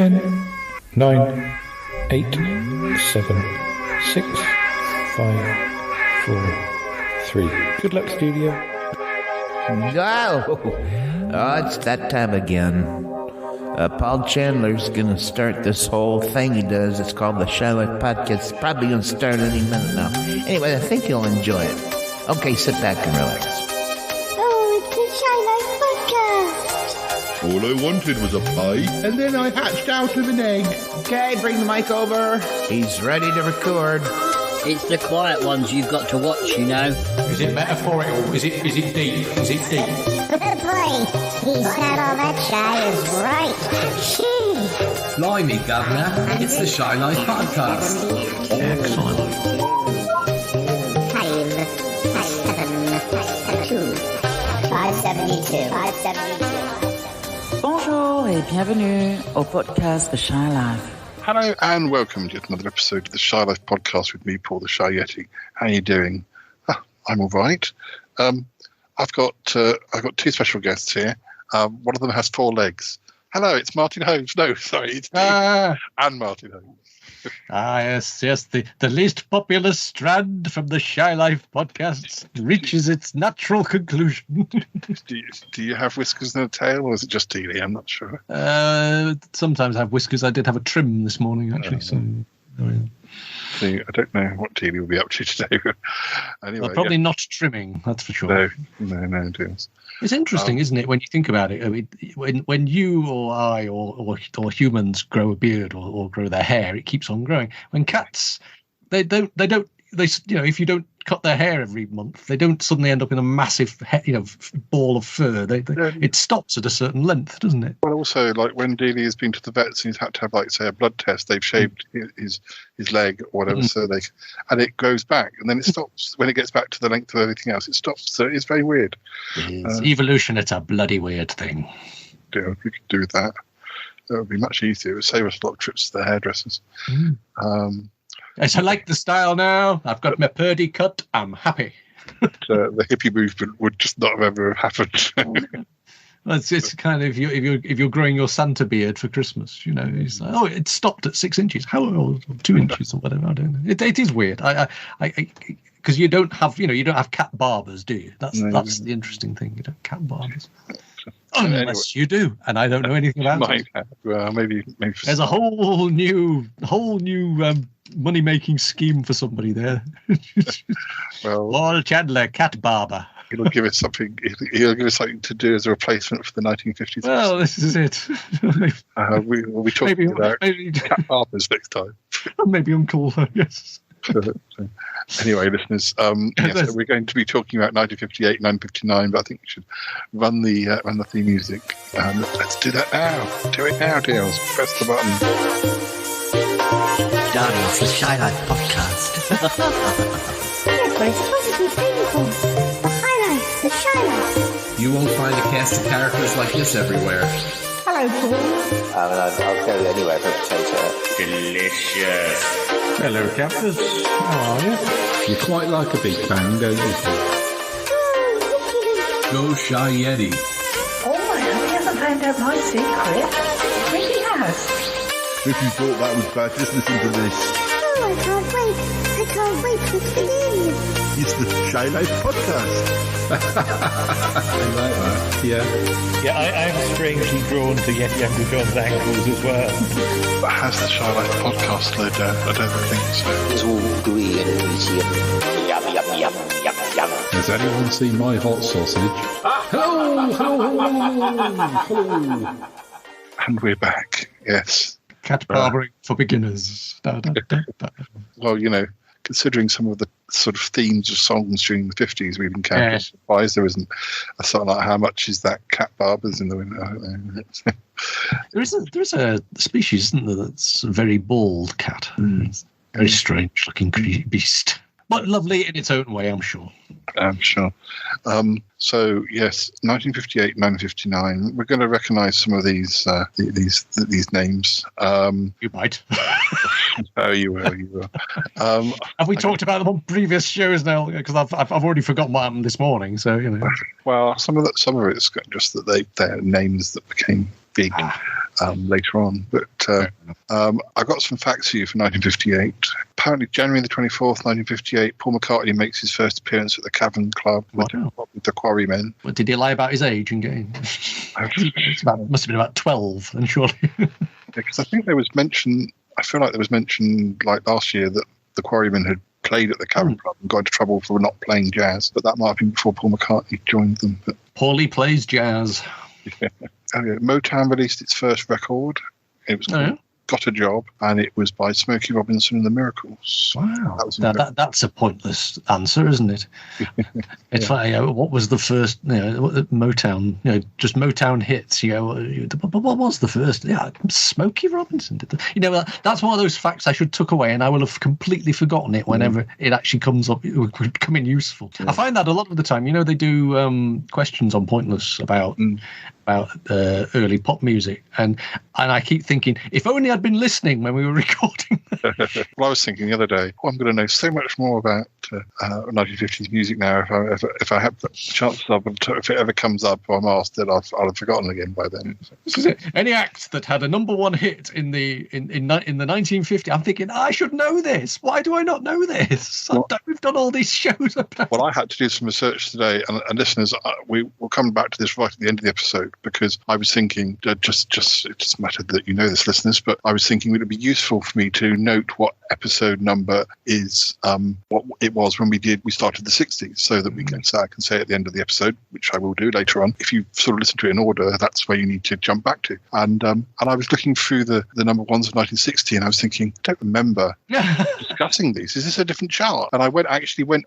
10, 9, 8, 7, 6, 5, 4, 3. Good luck, studio. Oh, it's that time again. Paul Chandler's gonna start this whole thing he does. It's called the Shy Life Podcast. It's probably gonna start any minute now. Anyway, I think you'll enjoy it. Okay, sit back and relax. Oh, it's the Shy Life Podcast. All I wanted was a pie, and then I hatched out of an egg. Okay, bring the mic over. He's ready to record. It's the quiet ones you've got to watch, you know. Is it metaphorical? Is it deep? Is it deep? Fair play. He said all that shy is right. Gee. Blimey, Governor. It's the Shy Life Podcast. Excellent. 572. Bonjour et bienvenue au podcast The Shy Life. Hello and welcome to another episode of the Shy Life Podcast with me, Paul the Shy Yeti. How are you doing? I'm all right. I've got two special guests here. One of them has 4 legs. Hello, it's Martin Holmes. No, sorry, it's Dave and Martin Holmes. Yes, the least popular strand from the Shy Life Podcast reaches its natural conclusion. Do you have whiskers and a tail, or is it just Dealey? I'm not sure. Sometimes I have whiskers. I did have a trim this morning, actually. See, I don't know what Dealey will be up to today. But anyway, well, probably not trimming, that's for sure. No, deals. It's interesting, isn't it, when you think about it? I mean, when you or I or humans grow a beard or grow their hair, it keeps on growing. When cats, they if you don't cut their hair every month, they don't suddenly end up in a massive ball of fur. It stops at a certain length, doesn't it? Well, also, like when Dealey has been to the vets and he's had to have, like, say, a blood test, they've shaved his leg or whatever, and it grows back, and then it stops. When it gets back to the length of everything else, it stops. So it's very weird. It's evolution. It's a bloody weird thing. Yeah, we could do that. That would be much easier. It would save us a lot of trips to the hairdressers. Yes, I like the style now. I've got my purdy cut. I'm happy. The hippie movement would just not have ever happened. Well, it's kind of if you're growing your Santa beard for Christmas, it's like, it stopped at 6 inches. How old? 2 inches or whatever. I don't know. It is weird. Because you don't have cat barbers, do you? That's the interesting thing. You don't have cat barbers. Unless you do, and I don't know anything about it. Well, maybe there's a whole new money-making scheme for somebody there. Well, Paul Chandler, cat barber. He'll give us something. He'll give us something to do as a replacement for the 1950s. Well, this is it. We'll be talking about cat barbers next time. Maybe Uncle. Yes. Anyway, listeners, so we're going to be talking about 1958, 1959, but I think we should run the theme music. Let's do that now. Do it now, deals. Press the button. Darling, it's the Shy Life Podcast. Yes, but it's positive painful. The highlights, the Shy Life. You won't find a cast of characters like this everywhere. Hello, Paul. I'll go anywhere for a potato. Delicious. Hello, captors. How are you? You quite like a big bang, don't you? Go Shy Yeti. Oh, I hope he hasn't found out my secret. I think he has. If you thought that was bad, just listen to this. Oh, I can't wait to begin. It's the Shy Life Podcast. I like that. Yeah, I'm strangely drawn to Younger John's ankles as well. But has the Shy Life Podcast slowed down? I don't think so. It's all gooey and greasy. Yum. Has anyone seen my hot sausage? Hello. And we're back. Yes. Cat barbering for beginners. Well, considering some of the sort of themes of songs during the 50s we've encountered, surprised there isn't a song like How Much Is That Cat Barbers in the Winter? I don't know. There is a species, isn't there, that's a very bald cat. Very strange looking beast. But lovely in its own way, I'm sure. I'm sure. So, yes, 1958, 1959. We're going to recognise some of these names. You might. Oh, you will. Have we talked about them on previous shows now? Because I've already forgotten what happened this morning. So Well, some of it's just that they're names that became big later on. But I got some facts for you for 1958. Apparently, January the 24th, 1958, Paul McCartney makes his first appearance at the Cavern Club with the Quarrymen. What, did he lie about his age and get in? Must have been about 12, then surely. Because I think there was mention, I feel like there was mention like last year that the Quarrymen had played at the Cavern Club and got into trouble for not playing jazz, but that might have been before Paul McCartney joined them. But Paulie plays jazz. yeah. Motown released its first record. It was called Got a Job, and it was by Smokey Robinson and the Miracles. Wow, that's a pointless answer, isn't it? It's like, what was the first, Motown, just Motown hits, but what was the first? Yeah, Smokey Robinson did that's one of those facts I should tuck away, and I will have completely forgotten it whenever it actually comes up. It would come in useful. I find that a lot of the time, they do questions on Pointless about early pop music, and I keep thinking, if only I'd been listening when we were recording. Well, I was thinking the other day, I'm going to know so much more about 1950s music now if I have the chances of it. If it ever comes up or I'm asked, then I'll have forgotten again by then. Any act that had a #1 hit in the 1950s, I'm thinking, I should know this. Why do I not know this? We've done all these shows about. Well, I had to do some research today, and listeners, we will come back to this right at the end of the episode, because I was thinking, it just mattered that you know this, listeners, but I was thinking would it be useful for me to note what episode number is, what it was when we started the 60s, so that I can say at the end of the episode, which I will do later on. If you sort of listen to it in order, that's where you need to jump back to. And I was looking through the #1s of 1960, and I was thinking, I don't remember discussing these. Is this a different chart? And I went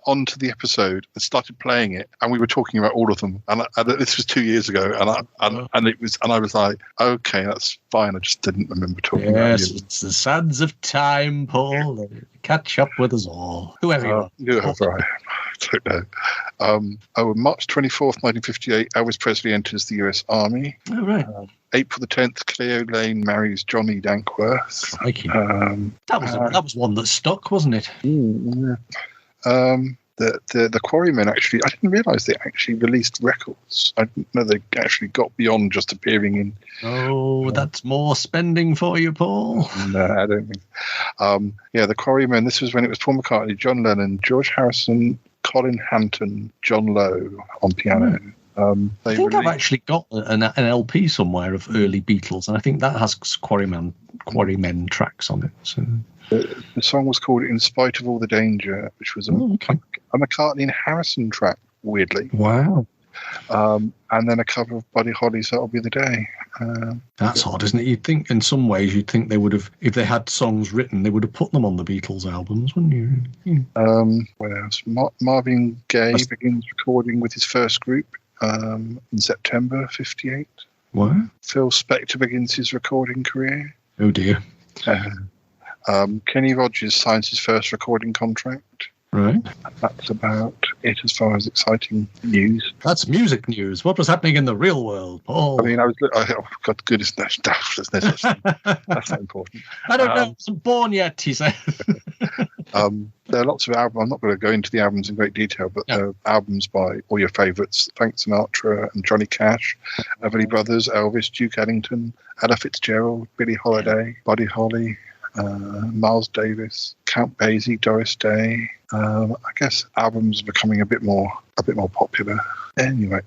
onto the episode and started playing it, and we were talking about all of them. And this was 2 years ago, and I was like, okay, that's fine. I just didn't remember talking about it. Yes, it's the sands of time, Paul. Catch up with us all. Whoever you are. Whoever I am. I don't know. March 24th, 1958, Elvis Presley enters the US Army. Oh, right. April the 10th, Cleo Lane marries Johnny Dankworth. That was one that stuck, wasn't it? The Quarrymen actually, I didn't realise they actually released records. I didn't know they actually got beyond just appearing in. Oh, that's more spending for you, Paul. No, I don't think. The Quarrymen, this was when it was Paul McCartney, John Lennon, George Harrison, Colin Hanton, John Lowe on piano. I think I've actually got an LP somewhere of early Beatles, and I think that has Quarrymen tracks on it. So. The song was called In Spite of All the Danger, which was a McCartney and Harrison track, weirdly. Wow. And then a cover of Buddy Holly's That'll Be the Day. That's odd, isn't it? You'd think, in some ways, they would have, if they had songs written, they would have put them on the Beatles albums, wouldn't you? What else? Marvin Gaye begins recording with his first group in September '58. What? Phil Spector begins his recording career. Oh, dear. Kenny Rogers signs his first recording contract. Right. That's about it as far as exciting news. That's music news. What was happening in the real world, Paul? I mean, God, goodness, that's not important. I don't know. I wasn't born yet, he said. There are lots of albums. I'm not going to go into the albums in great detail, but there are albums by all your favourites: Frank Sinatra and Johnny Cash, Everly Brothers, Elvis, Duke Ellington, Ella Fitzgerald, Billie Holiday, Buddy Holly, Miles Davis, Count Basie, Doris Day. I guess albums are becoming a bit more popular. Anyway,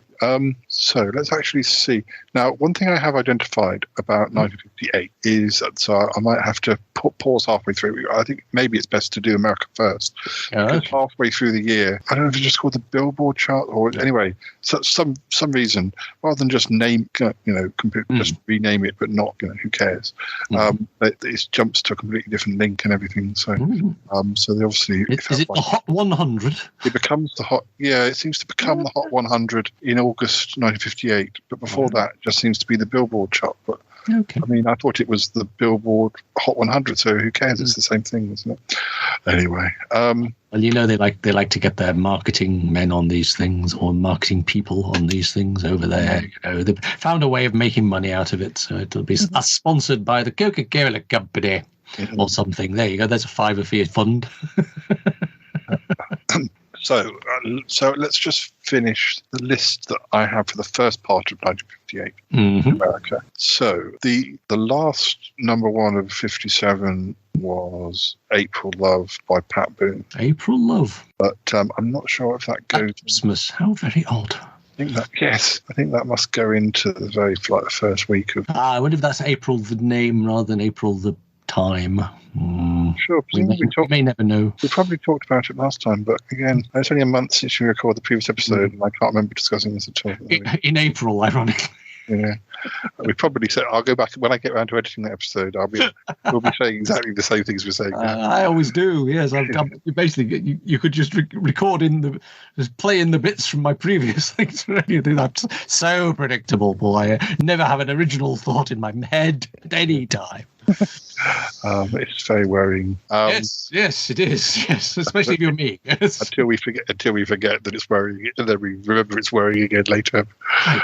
so let's actually see. Now, one thing I have identified about 1958 is that, so I might have to pause halfway through. I think maybe it's best to do America first. Because halfway through the year, I don't know if it's just called the Billboard chart or anyway, so some reason, rather than just just rename it, but not, who cares? It jumps to a completely different link and everything. So, so they obviously. Is it the Hot 100? It becomes the Hot. Yeah, it seems to become the Hot 100 in August 1958. But before that, it just seems to be the Billboard chart. But I mean, I thought it was the Billboard Hot 100. So who cares? It's the same thing, isn't it? Anyway. Well, they like to get their marketing men on these things, or marketing people on these things over there. They've found a way of making money out of it. So it'll be sponsored by the Coca-Cola Company or something. There you go. There's a £5 for your fund. So let's just finish the list that I have for the first part of 1958 in America. So the last number one of 57 was April Love by Pat Boone. April Love. But I'm not sure if that goes... Christmas. How very odd. I think that must go into the the first week of... I wonder if that's April the name rather than April the time. Sure, we may never know. We probably talked about it last time, but again, it's only a month since we recorded the previous episode, and I can't remember discussing this at all. In April, ironically. Yeah, we probably said I'll go back when I get around to editing the episode. We'll be saying exactly the same things we're saying now. I always do. Yes, basically you could just record just play in the bits from my previous things. That's so predictable, boy. I never have an original thought in my head at any time. It's very worrying. Yes, it is. Yes, especially if you're me. Yes. Until we forget that it's worrying, and then we remember it's worrying again later. I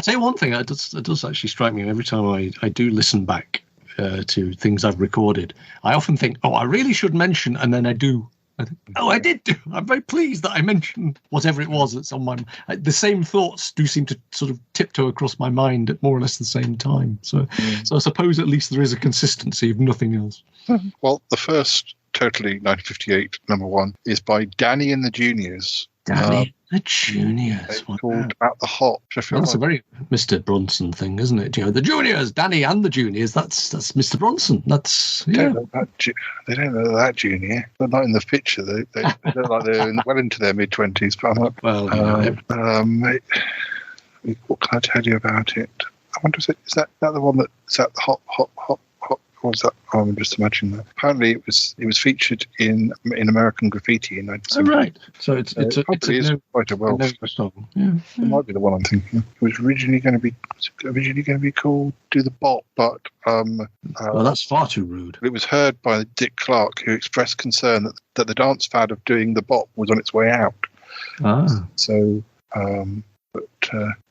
tell you one thing. It does actually strike me every time I do listen back to things I've recorded. I often think, I really should mention, and then I do. I think, I did do. I'm very pleased that I mentioned whatever it was that's on my mind. The same thoughts do seem to sort of tiptoe across my mind at more or less the same time. So I suppose at least there is a consistency, if nothing else. Well, the first totally 1958 number one is by Danny and the Juniors. Danny the Juniors. It's called At the Hop. That's a very Mr. Bronson thing, isn't it? The Juniors, Danny and the Juniors. That's Mr. Bronson. That's They don't know that junior. They're not in the picture. They look like they're well into their mid-20s. But I'm not. Well, what can I tell you about it? I wonder is that the one that's at the hop? What was that? I'm just imagining that. Apparently, it was featured in American Graffiti in 1970. Oh, right. So it's quite a well song. Yeah. It might be the one I'm thinking. It was originally going to be called "Do the Bop," but well, that's far too rude. It was heard by Dick Clark, who expressed concern that the dance fad of doing the bop was on its way out. So,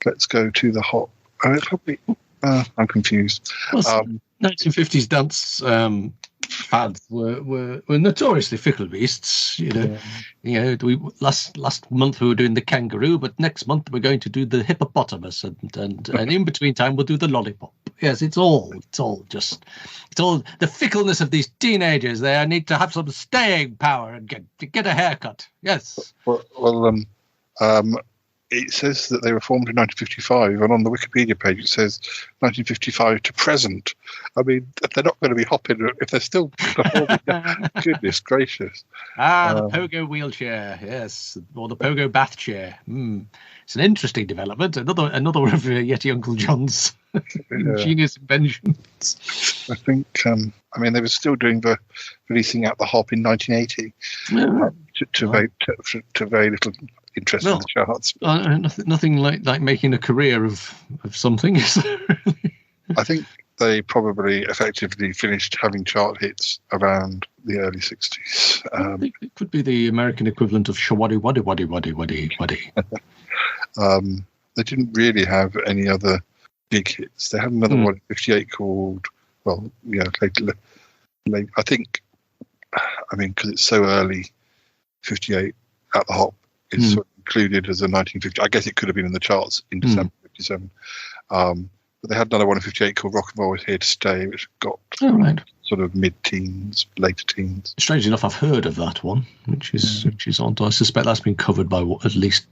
let's go to the hop. I'm confused. Well, 1950s dance fads were notoriously fickle beasts. Last month we were doing the kangaroo, but next month we're going to do the hippopotamus, and in between time we'll do the lollipop. Yes, it's all the fickleness of these teenagers. They need to have some staying power and get a haircut. Yes. Well, it says that they were formed in 1955, and on the Wikipedia page it says 1955 to present. I mean, they're not going to be hopping if they're still performing. Goodness gracious! The pogo wheelchair, yes, or the pogo bath chair. It's an interesting development. Another one of Yeti Uncle John's ingenious inventions. I think. They were still releasing Out the Hop in 1980 to very little interest in the charts. Nothing like making a career of something, is there? I think they probably effectively finished having chart hits around the early 60s. It could be the American equivalent of shawadi waddy waddy waddy waddy waddy. They didn't really have any other big hits. They had another one in 58 called, I think, because it's so early, 58 At the Hop is sort of included as a 1950. I guess it could have been in the charts in December 57. But they had another one in 58 called Rock and Roll Is Here to Stay, which got sort of mid-teens, later teens. Strangely enough, I've heard of that one, which is on. I suspect that's been covered by at least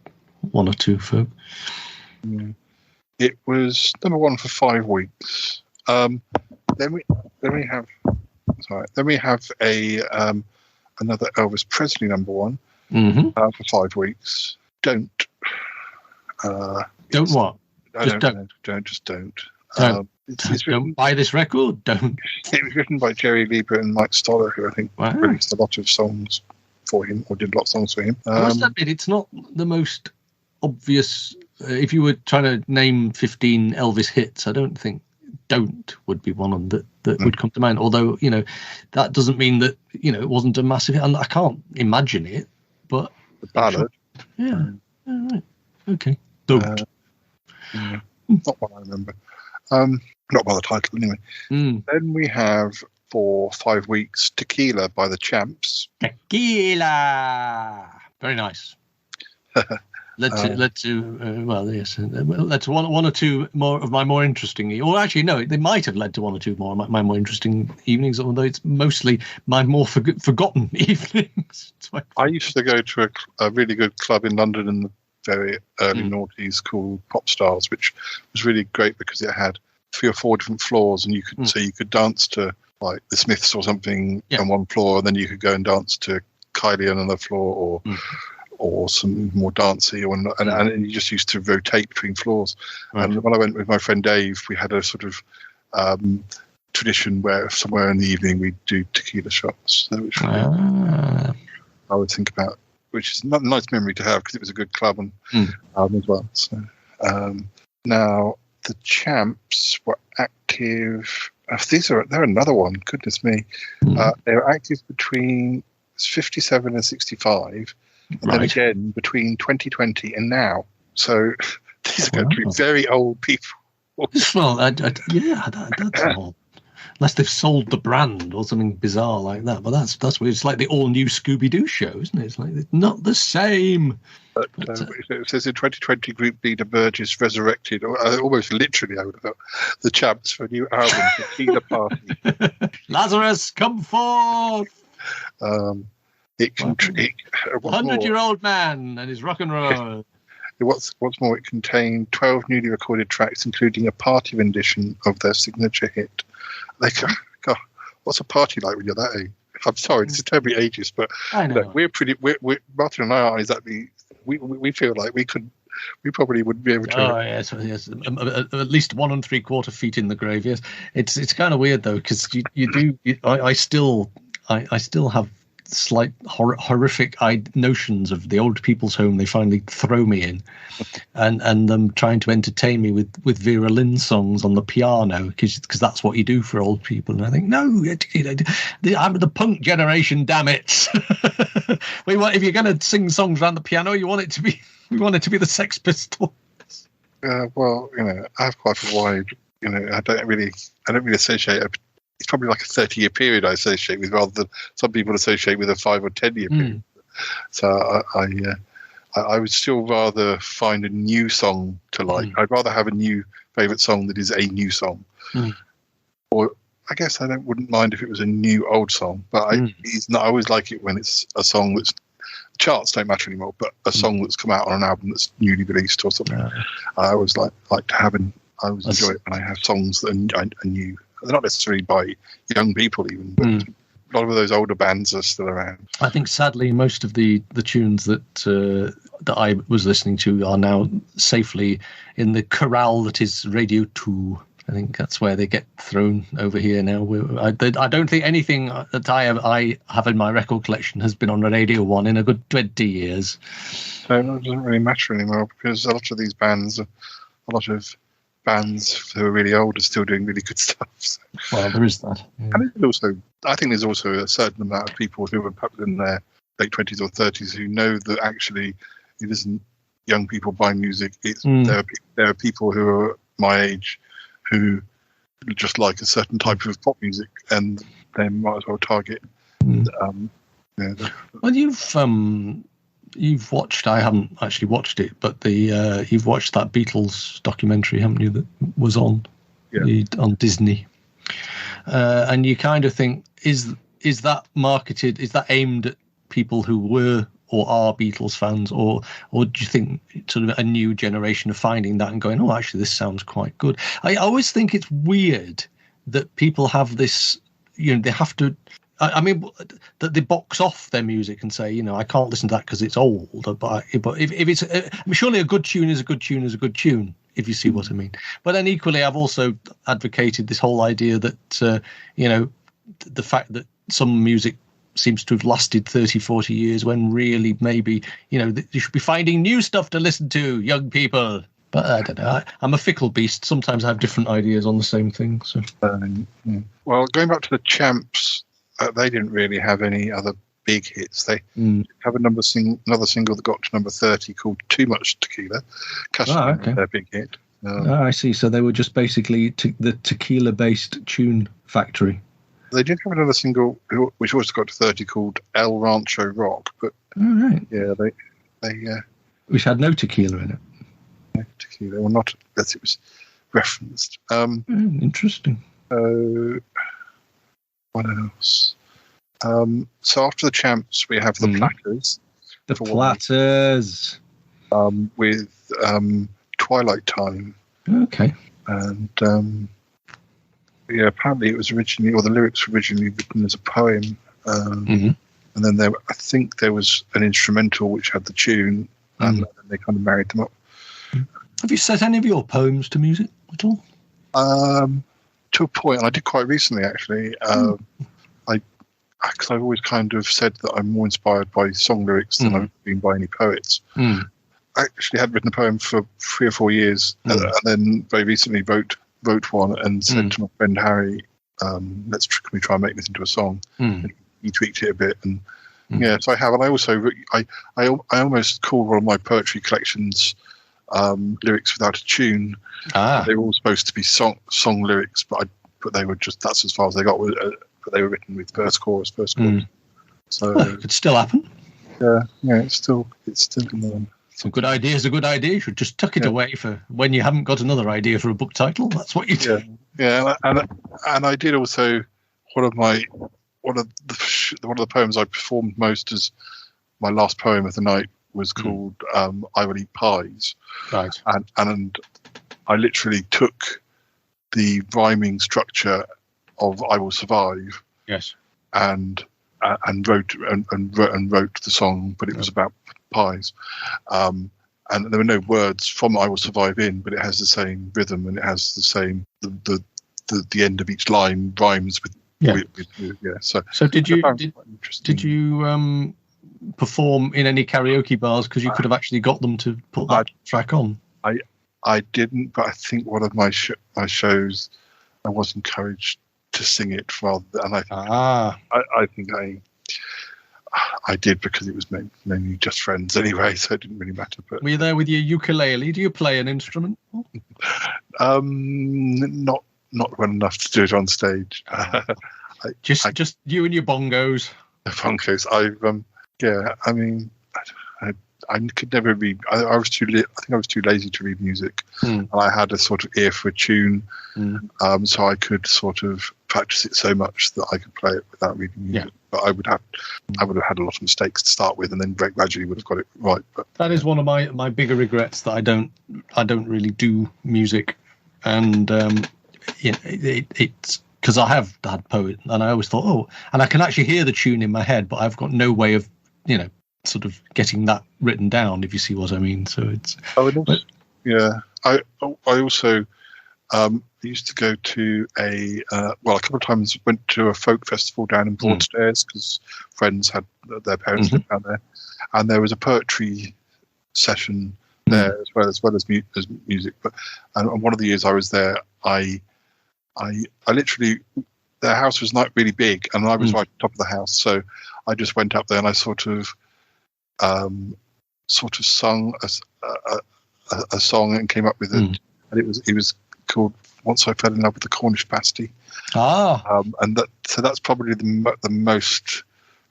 one or two folk. Yeah. It was number one for 5 weeks. Then we have another Elvis Presley number one for 5 weeks. Don't what? Don't buy this record. Don't. It was written by Jerry Lieber and Mike Stoller, who I think released a lot of songs for him, or did a lot of songs for him. I must admit, it's not the most obvious. If you were trying to name 15 Elvis hits, I don't think "Don't" would be one of them that would come to mind. Although, that doesn't mean that, it wasn't a massive hit. And I can't imagine it, but... The ballad. Yeah. All right. Okay. Don't. Not one I remember. Not by the title, anyway. Then we have, for 5 weeks, Tequila by the Champs. Tequila! Very nice. Led to one or two more of my more interesting, or actually no, they might have led to one or two more of my more interesting evenings, although it's mostly my more forgotten evenings. I used to go to a really good club in London in the very early noughties called Poptastic, which was really great because it had 3 or 4 different floors, and you could dance to like the Smiths or something on one floor, and then you could go and dance to Kylie on another floor, or some more dancey, and you just used to rotate between floors. Right. And when I went with my friend Dave, we had a sort of tradition where somewhere in the evening we'd do tequila shots, which I would think about, which is not a nice memory to have because it was a good club and as well. So now the Champs were active. They're another one. Goodness me, they were active between 57 and 65. And then again between 2020 and now. So these are going to be very old people. Well, that's all. Unless they've sold the brand or something bizarre like that. But that's weird. It's like the all-new Scooby-Doo show, isn't it? It's like it's not the same. But it says in 2020, group leader Burgess resurrected, or almost literally, I would have thought, the Champs for a new album, Tequila Party. Lazarus, come forth! It can 100-year-old man and his rock and roll. What's more, it contained 12 newly recorded tracks, including a party rendition of their signature hit. God, what's a party like when you're that age? I'm sorry, this is terribly ageist, but I know. We're Martin and I aren't exactly. We feel like we probably wouldn't be able to. Oh yes, at least 1 3/4 feet in the grave. Yes, it's kind of weird though, because I still have slight horrific notions of the old people's home they finally throw me in, and them trying to entertain me with Vera Lynn songs on the piano because that's what you do for old people. And I think, no, I'm the punk generation, damn it. If you're going to sing songs around the piano, we want it to be the Sex Pistols. Well, I have quite a wide, I don't really associate it's probably like a 30-year period I associate with, rather than some people associate with a 5 or 10-year period. So I would still rather find a new song to like. I'd rather have a new favourite song that is a new song. Or I guess I wouldn't mind if it was a new old song, but I always like it when it's a song that's charts don't matter anymore, but a song that's come out on an album that's newly released or something. I always like to have I always enjoy it when I have songs that are new. They're not necessarily by young people even, but a lot of those older bands are still around. I think sadly most of the tunes that I was listening to are now safely in the corral that is Radio 2. I think that's where they get thrown over here now. I don't think anything that I have in my record collection has been on Radio 1 in a good 20 years. So it doesn't really matter anymore because a lot of these bands who are really old are still doing really good stuff. So. Well, there is that. Yeah. And I think there's also a certain amount of people who are perhaps in their late 20s or 30s who know that actually it isn't young people buying music. There are people who are my age who just like a certain type of pop music, and they might as well target. Well, you've watched. I haven't actually watched it, but you've watched that Beatles documentary, haven't you? That was on Disney, and you kind of think, is that marketed? Is that aimed at people who were or are Beatles fans, or do you think sort of a new generation of finding that and going, oh, actually, this sounds quite good? I always think it's weird that people have this. They have to. I mean, that they box off their music and say, I can't listen to that because it's old. But if it's, surely a good tune is a good tune is a good tune, if you see what I mean. But then equally, I've also advocated this whole idea that, the fact that some music seems to have lasted 30, 40 years when really maybe, you should be finding new stuff to listen to, young people. But I don't know. I'm a fickle beast. Sometimes I have different ideas on the same thing. So, well, going back to the Champs, they didn't really have any other big hits. They have another single that got to number 30 called "Too Much Tequila." Their big hit. I see. So they were just basically the tequila-based tune factory. They did have another single which also got to 30 called "El Rancho Rock," but All right. Yeah, they Which had no tequila in it. no tequila, or not as it was referenced. Interesting. What else? So after the champs, we have the platters. The platters. With Twilight Time. Okay. And apparently it was originally, or the lyrics were originally written as a poem. And then I think there was an instrumental which had the tune, and then they kind of married them up. Have you set any of your poems to music at all? To a point, and I did quite recently actually. Because I've always kind of said that I'm more inspired by song lyrics than I've been by any poets. I actually had written a poem for 3 or 4 years, and then very recently wrote one and said to my friend Harry, can we try and make this into a song? And he tweaked it a bit, and so I have. And I also I almost call one of my poetry collections lyrics without a tune. They were all supposed to be song lyrics, but they were just, that's as far as they got. But they were written with first chorus. So it could still happen. Yeah, it's still Some good ideas. A good idea. You should just tuck it away for when you haven't got another idea for a book title. That's what you do. Yeah, and I did also one of the poems I performed most as my last poem of the night was called "I Will Eat Pies." Right. And I literally took the rhyming structure of "I Will Survive." Yes. And wrote the song, but it was about pies. And there were no words from "I Will Survive" in, but it has the same rhythm, and it has the same the end of each line rhymes with. So did you perform in any karaoke bars because you could have actually got them to put that track on? I didn't, but I think one of my shows I was encouraged to sing it rather than I think I did because it was mainly just friends anyway, so it didn't really matter. But were you there with your ukulele? Do you play an instrument? Not well enough to do it on stage. Just you and your bongos. Bongos. I mean, I could never read. I was too. I think I was too lazy to read music, and I had a sort of ear for a tune, so I could sort of practice it so much that I could play it without reading music. Yeah. But I would have had a lot of mistakes to start with, and then gradually would have got it right. But that is one of my bigger regrets, that I don't really do music, and it's because I have had poet, and I always thought, and I can actually hear the tune in my head, but I've got no way of sort of getting that written down, if you see what I mean. So it's I also used to go to a couple of times went to a folk festival down in Broadstairs because friends had their parents lived down there, and there was a poetry session there as well as music. But and one of the years I was there, I literally, their house was not really big, and I was right at the top of the house, so I just went up there and I sort of sung a song and came up with it, and it was called "Once I Fell in Love with the Cornish Pasty." And that's probably the most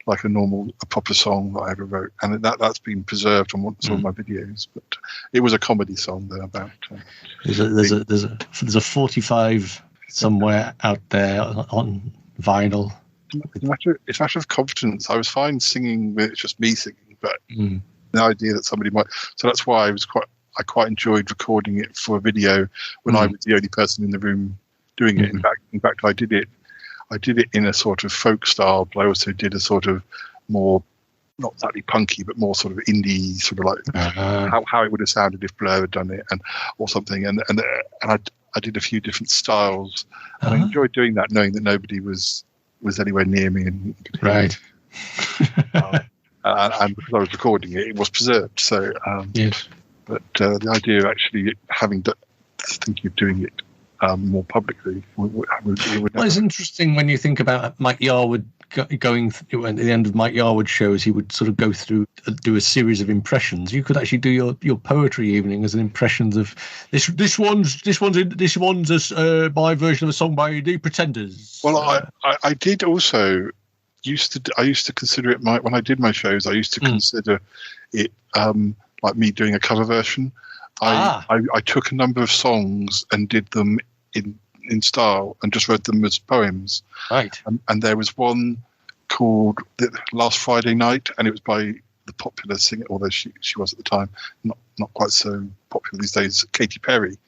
like a proper song that I ever wrote, and that's been preserved on some of my videos. But it was a comedy song there about. There's a 45 somewhere out there on vinyl. It's a matter of confidence. I was fine singing with just me singing, but the idea that somebody might. So that's why I quite enjoyed recording it for a video when I was the only person in the room doing it. In fact, I did it in a sort of folk style, but I also did a sort of more, not exactly punky, but more sort of indie, sort of like how it would have sounded if Blur had done it, or something. And I did a few different styles, and I enjoyed doing that, knowing that nobody was anywhere near me. And right. And because I was recording it, it was preserved. So yes. But the idea of actually thinking of doing it more publicly would it's interesting when you think about Mike Yarwood going through, at the end of Mike Yarwood shows, he would sort of go through, do a series of impressions. You could actually do your poetry evening as an impressions of this one's my version of a song by the Pretenders. Well, I did also I used to consider it when I did my shows. I used to consider it like me doing a cover version. I took a number of songs and did them in style and just wrote them as poems. Right. And there was one called Last Friday Night, and it was by the popular singer, although she was at the time not quite so popular these days, Katy Perry.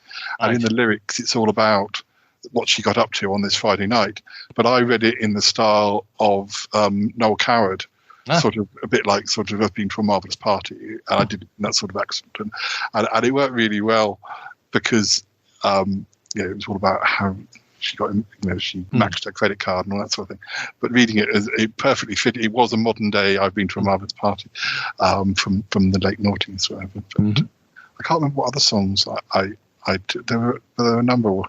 And Right. in the lyrics, it's all about what she got up to on this Friday night. But I read it in the style of Noel Coward, sort of a bit like sort of I've been to a marvelous party, and I did it in that sort of accent, and it worked really well because it was all about how she got, she matched her credit card and all that sort of thing. But reading it, it perfectly fit. It was a modern day I've been to a marvelous party from the late noughties, or whatever. But I can't remember what other songs there were a number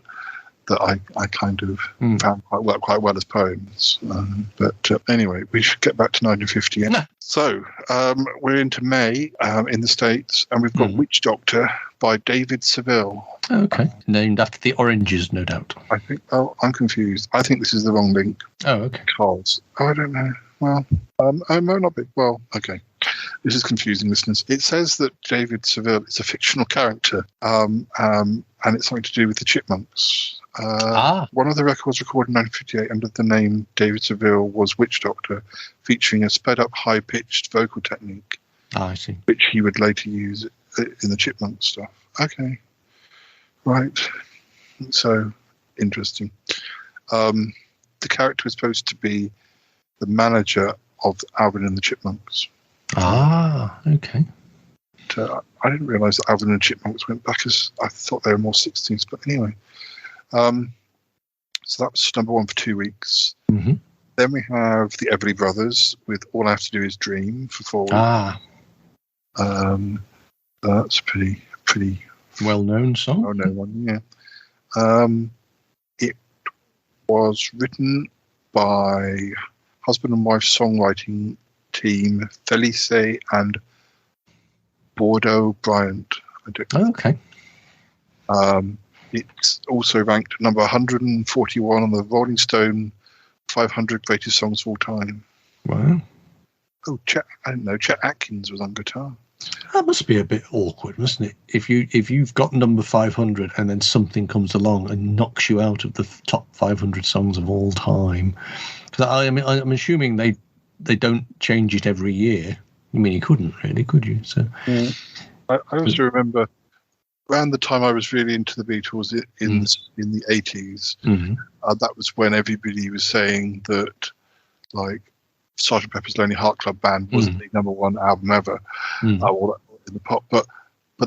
that I kind of found worked quite well as poems. But anyway, we should get back to 1950. No. So we're into May in the States, and we've got Witch Doctor by David Seville. Okay. Named after the oranges, no doubt. I think. Oh, I'm confused. I think this is the wrong link. Oh, okay. Because I don't know. Well, I might not be. Well, okay. This is confusing, listeners. It says that David Seville is a fictional character, and it's something to do with the Chipmunks. One of the records recorded in 1958 under the name David Seville was Witch Doctor, featuring a sped-up, high-pitched vocal technique. I see. Which he would later use in the Chipmunks stuff. Okay. Right. So, interesting. The character was supposed to be the manager of Alvin and the Chipmunks. Okay. I didn't realise that Alvin and the Chipmunks went back as I thought they were more 60s, but anyway. So that was number one for 2 weeks. Mm-hmm. Then we have the Everly Brothers with All I Have to Do Is Dream for 4 weeks. That's a pretty well-known song. Well-known one, yeah. It was written by husband and wife songwriting team Felice and Bordeaux Bryant. Okay. It's also ranked number 141 on the Rolling Stone 500 Greatest Songs of All Time. Wow. Oh, I didn't know Chet Atkins was on guitar. That must be a bit awkward, mustn't it? If you've got number 500 and then something comes along and knocks you out of the top 500 songs of all time. Because I'm assuming they don't change it every year. I mean, you couldn't really, could you? So I also remember around the time I was really into the Beatles in the 80s. That was when everybody was saying that, like, Sgt. Pepper's Lonely Heart Club Band wasn't the number one album ever, or in the pop. But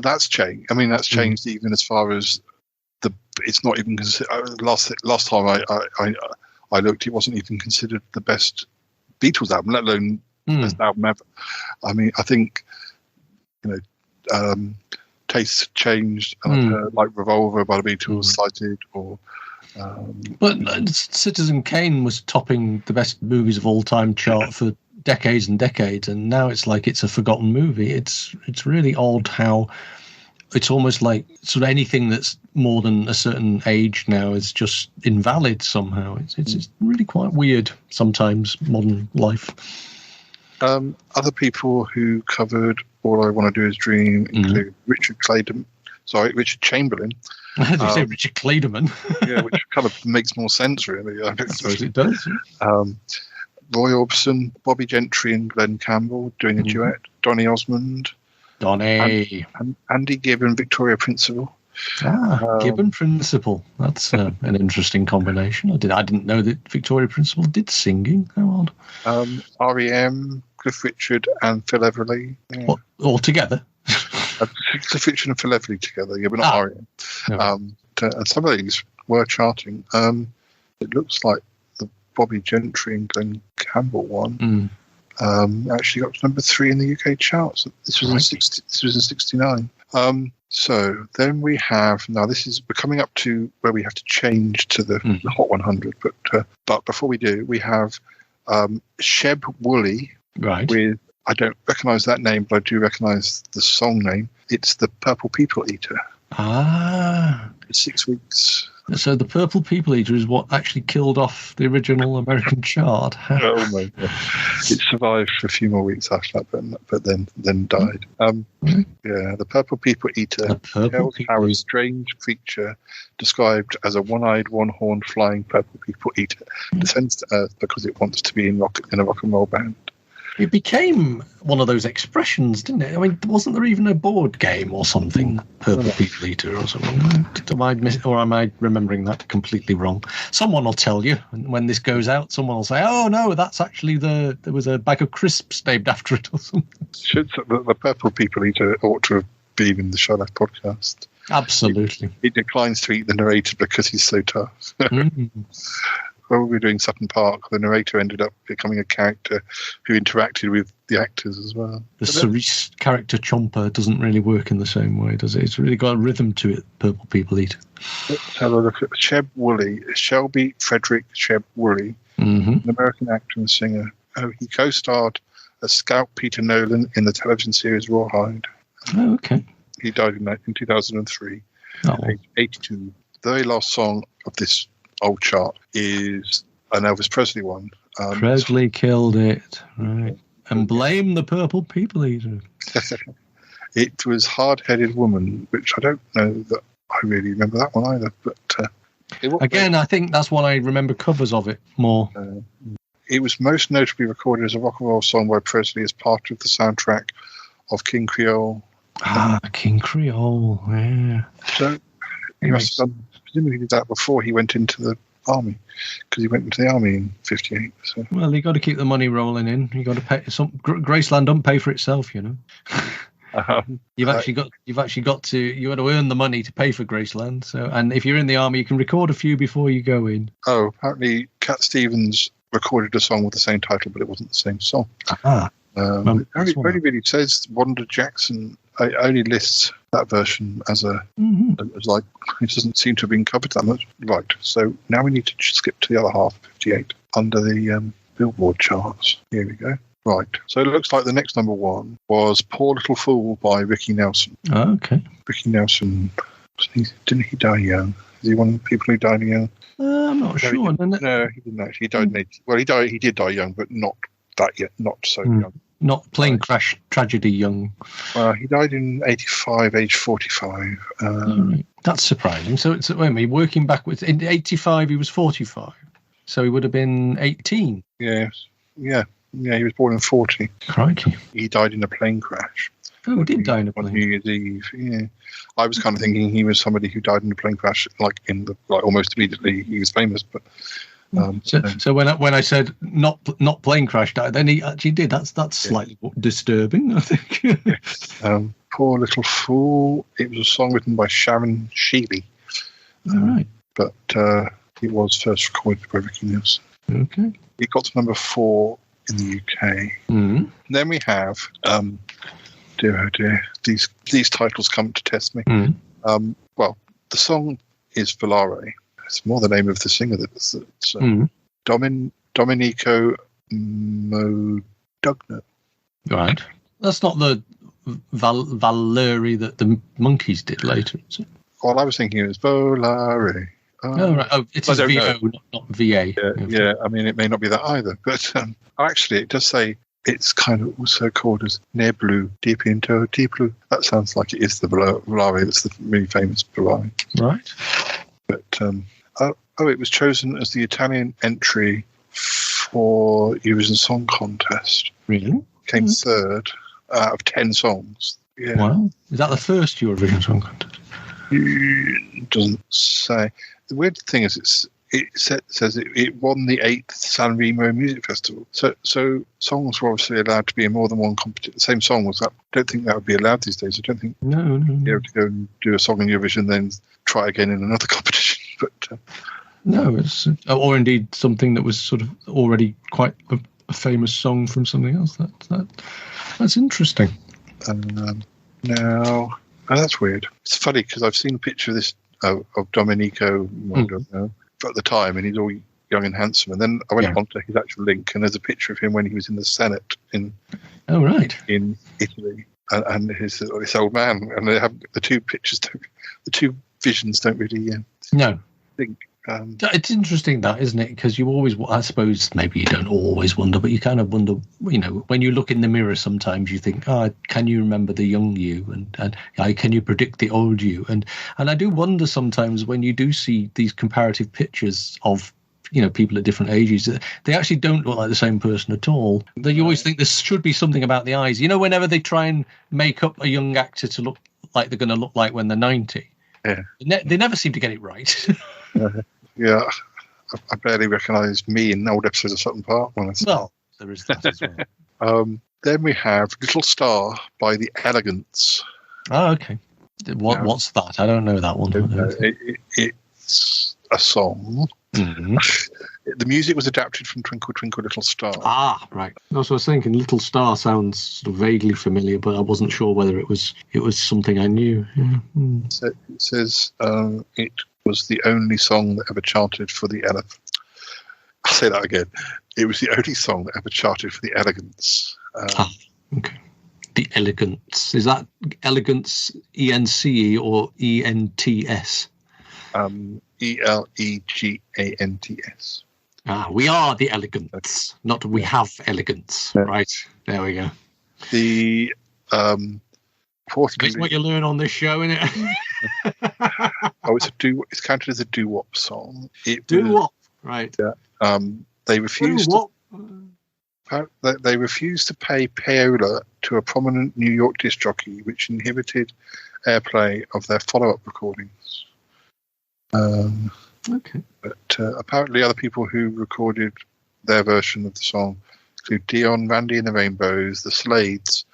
that's changed. I mean, that's changed even as far as it's not even considered. Last time I looked, it wasn't even considered the best Beatles album, let alone the best album ever. I mean, I think tastes changed, and I've heard like Revolver by the Beatles cited, or. But Citizen Kane was topping the best movies of all time chart for decades and decades, and now it's like it's a forgotten movie. It's really odd how it's almost like sort of anything that's more than a certain age now is just invalid somehow. It's really quite weird sometimes, modern life. Other people who covered All I Want to Do Is Dream include Richard Chamberlain. Did you say Richard Clayderman? Yeah, which kind of makes more sense, really. I suppose it does. Roy Orbison, Bobby Gentry and Glenn Campbell doing a duet. Donny Osmond. Donny. And Andy Gibb and Victoria Principal. Gibb and Principal. That's an interesting combination. I didn't know that Victoria Principal did singing. How odd. R.E.M., Cliff Richard and Phil Everly. Yeah. What, all together? Cliff Richard and Phil Everly together, yeah, but not R.E.M. No. And some of these were charting. It looks like the Bobby Gentry and Glenn Campbell one actually got to number 3 in the UK charts. This was in 69. So then we have we're coming up to where we have to change to the Hot 100. But before we do, we have Sheb Wooley with. I don't recognise that name, but I do recognise the song name. It's the Purple People Eater. Ah. 6 weeks. So the Purple People Eater is what actually killed off the original American chart. Oh my God. It survived for a few more weeks after that, but then died. Yeah, the Purple People Eater tells how a strange creature described as a one-eyed, one-horned flying purple people eater descends to Earth because it wants to be in a rock and roll band. It became one of those expressions, didn't it? I mean, wasn't there even a board game or something, Purple People Eater or something? Am I remembering that completely wrong? Someone will tell you when this goes out. Someone will say, "Oh no, that's actually there was a bag of crisps named after it or something." The Purple People Eater ought to have been in the Shy Life podcast. Absolutely. He declines to eat the narrator because he's so tough. When we were doing Sutton Park, the narrator ended up becoming a character who interacted with the actors as well. The Cerise character Chomper doesn't really work in the same way, does it? It's really got a rhythm to it, Purple People Eater. Let's have a look at Sheb Woolley, Shelby Frederick Sheb Woolley, an American actor and singer. He co-starred as Scout Peter Nolan in the television series Rawhide. Oh, okay. He died in 2003, age 82. The very last song of this old chart is an Elvis Presley one. Presley killed it, right? And blame the Purple People Eater. It was Hard-Headed Woman, which I don't know that I really remember that one either. But again, I think that's one I remember covers of it more. It was most notably recorded as a rock and roll song by Presley as part of the soundtrack of King Creole. King Creole, yeah. So he must have done, presumably he did that before he went into the army, because he went into the army in 58. So. Well, you got to keep the money rolling in. You got to pay. Graceland don't pay for itself, you know. You've actually got to earn the money to pay for Graceland. So, and if you're in the army, you can record a few before you go in. Oh, apparently Cat Stevens recorded a song with the same title, but it wasn't the same song. It only really says Wanda Jackson. It only lists that version as as like, it doesn't seem to have been covered that much. Right, so now we need to skip to the other half, 58, under the Billboard charts. Here we go. Right, so it looks like the next number one was Poor Little Fool by Ricky Nelson. Oh, okay. Ricky Nelson, didn't he die young? Is he one of the people who died young? I'm not sure. No, he didn't actually. He died in 80. Well, he did die young, but not that yet, not so young. Not plane crash tragedy young. He died in 85, age 45. That's surprising. So it's working backwards. In 85, he was 45. So he would have been 18. Yes. Yeah, he was born in 40. Crikey. He died in a plane crash. Oh, he did die in a plane. On New Year's Eve, yeah. I was kind of thinking he was somebody who died in a plane crash, like almost immediately he was famous, but... So when I said not plane crash died, then he actually did. That's slightly disturbing, I think. Poor Little Fool. It was a song written by Sharon Sheely. All right. But it was first recorded by Ricky Nelson. Okay. It got to number 4 in the UK. Mm. Then we have, dear oh dear, these titles come to test me. Mm. Well, the song is Volare. It's more the name of the singer that's Domenico Modugno. Right. That's not the Valeri that the Monkeys did later, is it? Well, I was thinking it was Volare. Right. Oh, it's VO, not VA. Yeah, I mean, it may not be that either. But actually, it does say it's kind of also called as Ne Blue, Deep Into Deep Blue. That sounds like it is the Volare. That's the really famous Volare. Right. But it was chosen as the Italian entry for Eurovision Song Contest. Really? Came third out of 10 songs. Yeah. Wow. Is that the first Eurovision Song Contest? It doesn't say. The weird thing is it says it won the 8th San Remo Music Festival. So songs were obviously allowed to be in more than one competition. The same song was that. I don't think that would be allowed these days. I don't think no. You're able to go and do a song in Eurovision, then try again in another competition. But no, it's or indeed something that was sort of already quite a famous song from something else. That's interesting. Now, that's weird. It's funny because I've seen a picture of this of Domenico at the time, and he's all young and handsome. And then I went onto his actual link, and there's a picture of him when he was in the Senate in in Italy. and his this old man, and they have the two pictures. The two visions don't really. No. Think. It's interesting that, isn't it? Because you always, I suppose, maybe you don't always wonder, but you kind of wonder, when you look in the mirror, sometimes you think, can you remember the young you, and can you predict the old you? And I do wonder sometimes when you do see these comparative pictures of people at different ages, they actually don't look like the same person at all. You always think there should be something about the eyes. Whenever they try and make up a young actor to look like they're going to look like when they're 90, they never seem to get it right. Yeah, I barely recognise me in old episodes of Sutton Park. Well, there is that as well. Then we have Little Star by the Elegants. Oh, okay. What's that? I don't know that one. It's a song. Mm-hmm. The music was adapted from Twinkle Twinkle Little Star. Ah, right. Also, I was thinking Little Star sounds sort of vaguely familiar, but I wasn't sure whether it was something I knew. Yeah. So it says it was the only song that ever charted for the I'll say that again. It was the only song that ever charted for the Elegants. Okay. The Elegants. Is that Elegance ENCE or ENTS? ELEGANTS. We are the Elegants, not we have elegance. Yeah. Right. There we go. The It's what you learn on this show, isn't it? It's counted as a doo-wop song. Doo-wop, right? Yeah. They refused. They refused to pay payola to a prominent New York disc jockey, which inhibited airplay of their follow-up recordings. Okay. But apparently, other people who recorded their version of the song include Dion, Randy and the Rainbows, the Slades,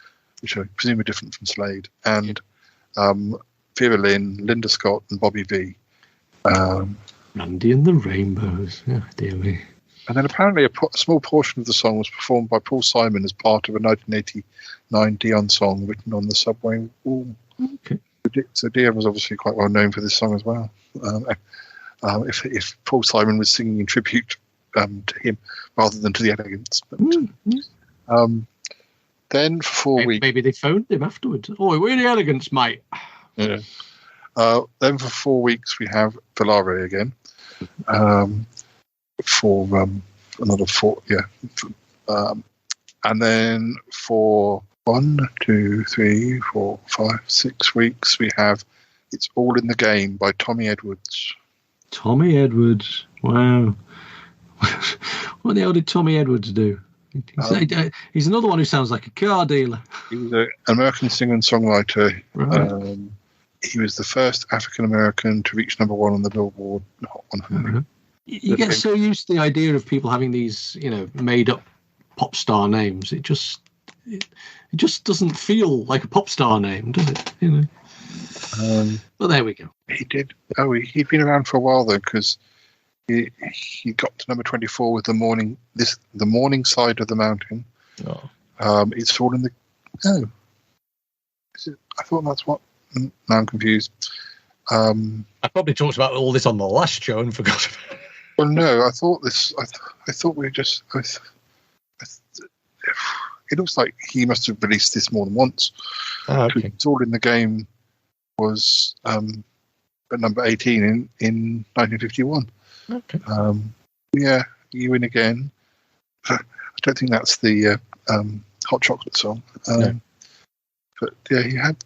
which are presumably different from Slade, and Vera Lynn, Linda Scott, and Bobby V. Randy and the Rainbows. Oh, dear me. And then apparently a small portion of the song was performed by Paul Simon as part of a 1989 Dion song written on the subway wall. Okay. So Dion was obviously quite well known for this song as well. If Paul Simon was singing in tribute to him rather than to the Elegants. But, then for 4 weeks... Maybe they phoned him afterwards. Oh, we're the Elegants, mate. Yeah. Then for 4 weeks we have Volare again. For another 4, and then for 1, 2, 3, 4, 5, 6 weeks we have It's All in the Game by Tommy Edwards. Tommy Edwards, wow. What the hell did Tommy Edwards do? He's another one who sounds like a car dealer. He was an American singer and songwriter. Right. He was the first African American to reach number 1 on the Billboard Hot 100. You get so used to the idea of people having these, made up pop star names. It just doesn't feel like a pop star name, does it? Well, there we go. He did. He'd been around for a while though, because he got to number 24 with the morning side of the mountain. Oh. It's all in the. Oh, I thought that's what. Now I'm confused. I probably talked about all this on the last show and forgot about it. Well, no, I thought this. I thought we just. It looks like he must have released this more than once. Oh, okay. It's All in the Game was at number 18 in 1951. Okay. Yeah, You Win Again. I don't think that's the Hot Chocolate song. No. But yeah, he had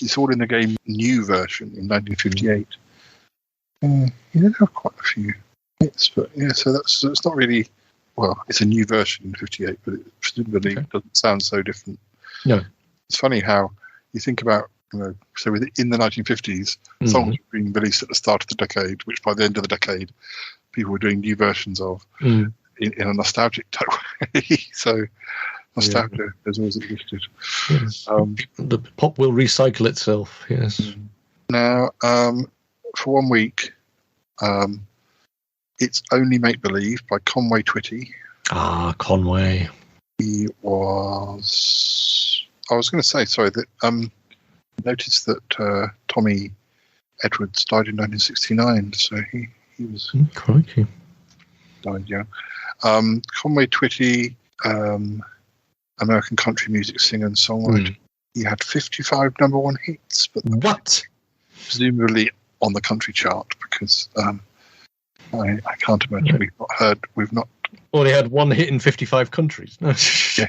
It's All in the Game new version in 1958. He did have quite a few hits, but yeah, so it's not really. Well, it's a new version in 58, but it presumably doesn't sound so different. No. It's funny how you think about, so in the 1950s, songs were being released at the start of the decade, which by the end of the decade, people were doing new versions of in a nostalgic type way. So nostalgia has always existed. Yes. The pop will recycle itself, yes. Now, for 1 week, It's Only Make Believe by Conway Twitty. Ah, Conway. He was. I was going to say, sorry, that noticed that Tommy Edwards died in 1969, so he was. Crikey. Died young. Conway Twitty, American country music singer and songwriter. he had 55 number one hits, but what? Presumably on the country chart, because I can't imagine we've not. Well, he had one hit in 55 countries. Yeah.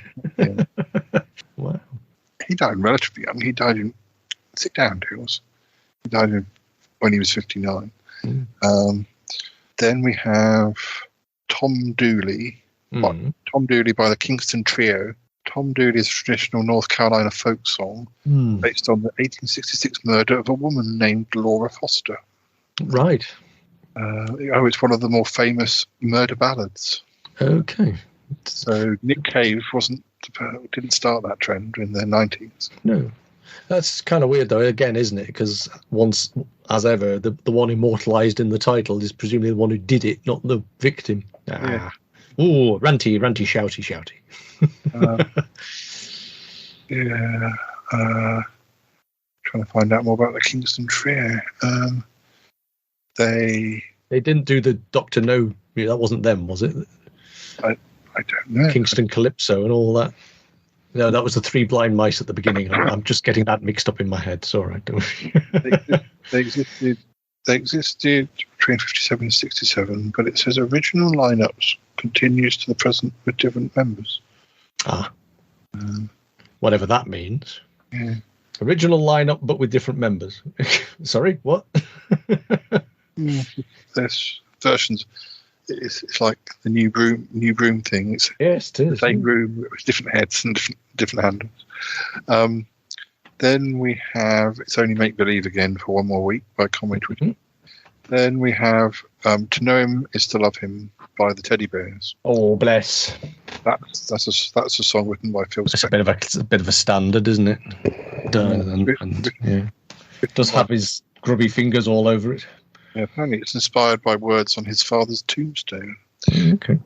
Wow. He died relatively young. He died in. Sit down, Jules. He died when he was 59. Then we have Tom Dooley. Tom Dooley by the Kingston Trio. Tom Dooley is a traditional North Carolina folk song based on the 1866 murder of a woman named Laura Foster. Right. It's one of the more famous murder ballads. Okay. So Nick Cave didn't start that trend in the 90s. No. That's kind of weird, though, again, isn't it? Because once, as ever, the one immortalised in the title is presumably the one who did it, not the victim. Yeah. Ooh, ranty, shouty. Trying to find out more about the Kingston Trio. They didn't do the Dr. No. That wasn't them, was it? I don't know. Kingston Calypso and all that. No, that was the Three Blind Mice at the beginning. I'm just getting that mixed up in my head. It's all right. They existed between 57 and 67, but it says original lineups continues to the present with different members. Whatever that means. Yeah. Original lineup, but with different members. Sorry, what? There's versions. It's like the new broom thing. It's yes, it is. The same room with different heads and different handles. Then we have It's Only Make Believe Again for One More Week by Conway Twitty. Then we have To Know Him Is to Love Him by the Teddy Bears. Oh, bless. That's a song written by Phil Spector. It's a bit of a standard, isn't it? It does have his grubby fingers all over it. Yeah, apparently it's inspired by words on his father's tombstone. Okay.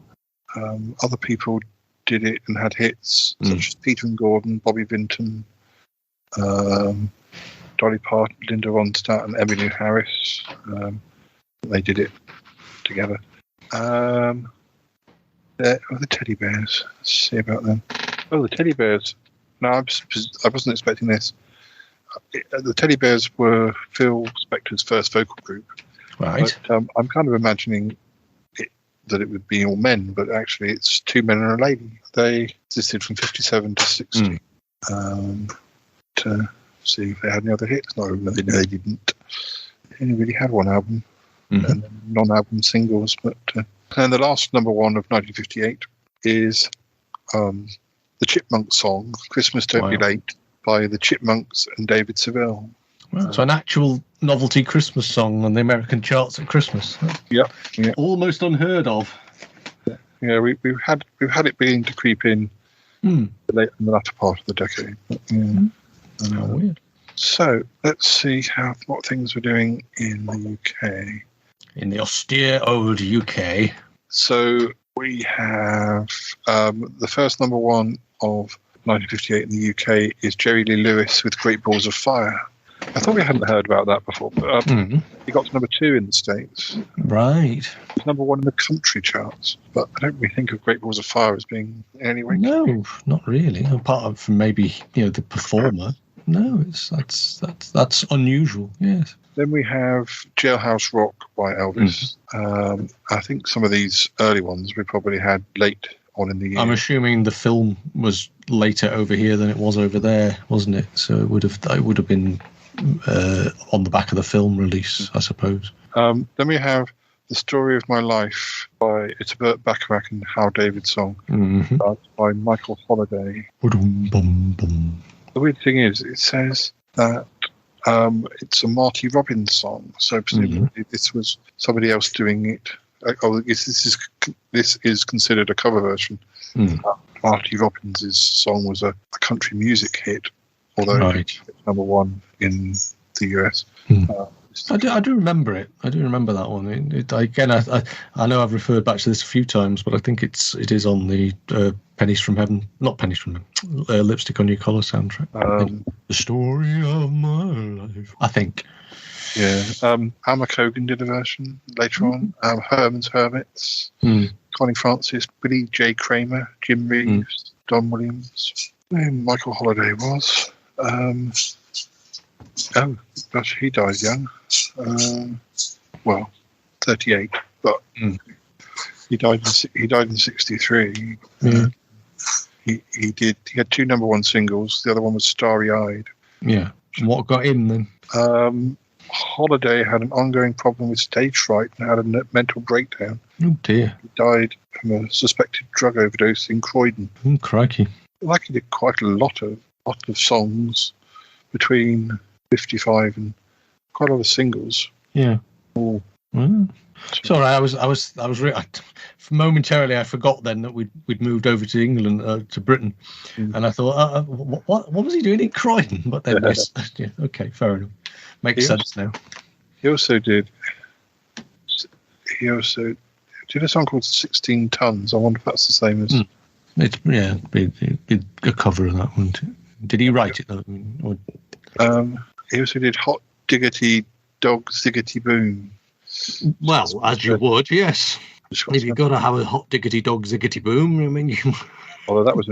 Other people did it and had hits, such as Peter and Gordon, Bobby Vinton, Dolly Parton, Linda Ronstadt, and Emmylou Harris. They did it together. The Teddy Bears. Let's see about them. Oh, the Teddy Bears. No, I wasn't expecting this. The Teddy Bears were Phil Spector's first vocal group. Right. But, I'm kind of imagining that it would be all men, but actually it's two men and a lady. They existed from 57 to 60. To see if they had any other hits. No, they didn't. They only really had one album and non-album singles. But and the last number one of 1958 is the Chipmunks song "Christmas Don't Be Late" by the Chipmunks and David Seville. Wow, so an actual novelty Christmas song on the American charts at Christmas. Yeah. Almost unheard of. Yeah, we've had it beginning to creep in in the latter part of the decade. How weird. So let's see what things we're doing in the UK. In the austere old UK. So we have the first number one of 1958 in the UK is Jerry Lee Lewis with Great Balls of Fire. I thought we hadn't heard about that before, but he got to number 2 in the States. Right. It's number 1 in the country charts, but I don't really think of Great Balls of Fire as being in any way. No, not really. Apart from maybe the performer. No, that's unusual. Yes. Then we have Jailhouse Rock by Elvis. I think some of these early ones we probably had late on in the year. I'm assuming the film was later over here than it was over there, wasn't it? So it would have been on the back of the film release, I suppose. Then we have The Story of My Life it's a Burt Bacharach and Hal David song by Michael Holiday. The weird thing is, it says that it's a Marty Robbins song, so presumably this was somebody else doing it. This is considered a cover version. Marty Robbins' song was a country music hit, although it's number 1 in the US. I do remember it. I do remember that one. I know I've referred back to this a few times, but I think it is on the Pennies from Heaven, not Pennies from Heaven, Lipstick on Your Collar soundtrack. The Story of My Life, I think. Yeah. Alma Cogan did a version later on. Herman's Hermits, Connie Francis, Billy J. Kramer, Jim Reeves, Don Williams. Michael Holiday was. Oh gosh, he died young. Well, 38, but he died in 63. He had 2 number 1 singles. The other one was Starry Eyed. Yeah. And what got him then? Holiday had an ongoing problem with stage fright and had a mental breakdown. Oh dear. He died from a suspected drug overdose in Croydon. Oh, crikey. Like he did quite a lot of songs between 55 and quite a lot of singles. Yeah. Oh. Sorry, I was momentarily I forgot then that we'd moved over to England, to Britain, and I thought, what was he doing in Croydon? But then yes, yeah, okay, fair enough, makes sense now. He also did a song called 16 Tons. I wonder if that's the same as. It's be a cover of that one. Did he write it though? He also did Hot Diggity Dog Ziggity Boom. Well, as you would, yes. If you've got to have a hot diggity dog ziggity boom, I mean, although that was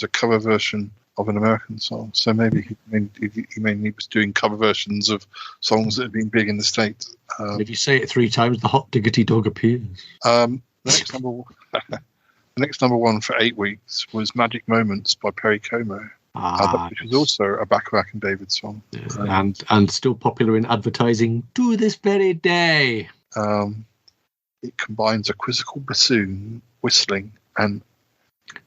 a cover version of an American song, so maybe he was doing cover versions of songs that had been big in the States. If you say it 3 times, the hot diggity dog appears. The next number 1 for 8 weeks was Magic Moments by Perry Como. Which was also a Bacharach and David song. And still popular in advertising to this very day. It combines a quizzical bassoon, whistling, and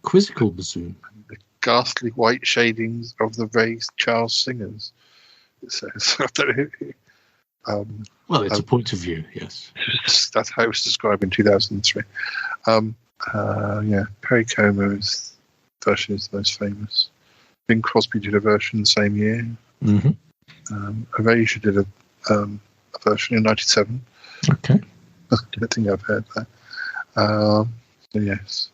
quizzical bassoon. The ghastly white shadings of the Ray Charles singers. It says. Well, it's a point of view, yes. That's how it was described in 2003. Perry Como's version is the most famous. Bing Crosby did a version the same year. Erasure did a version in 1997. Okay. I don't think I've heard that. Yes.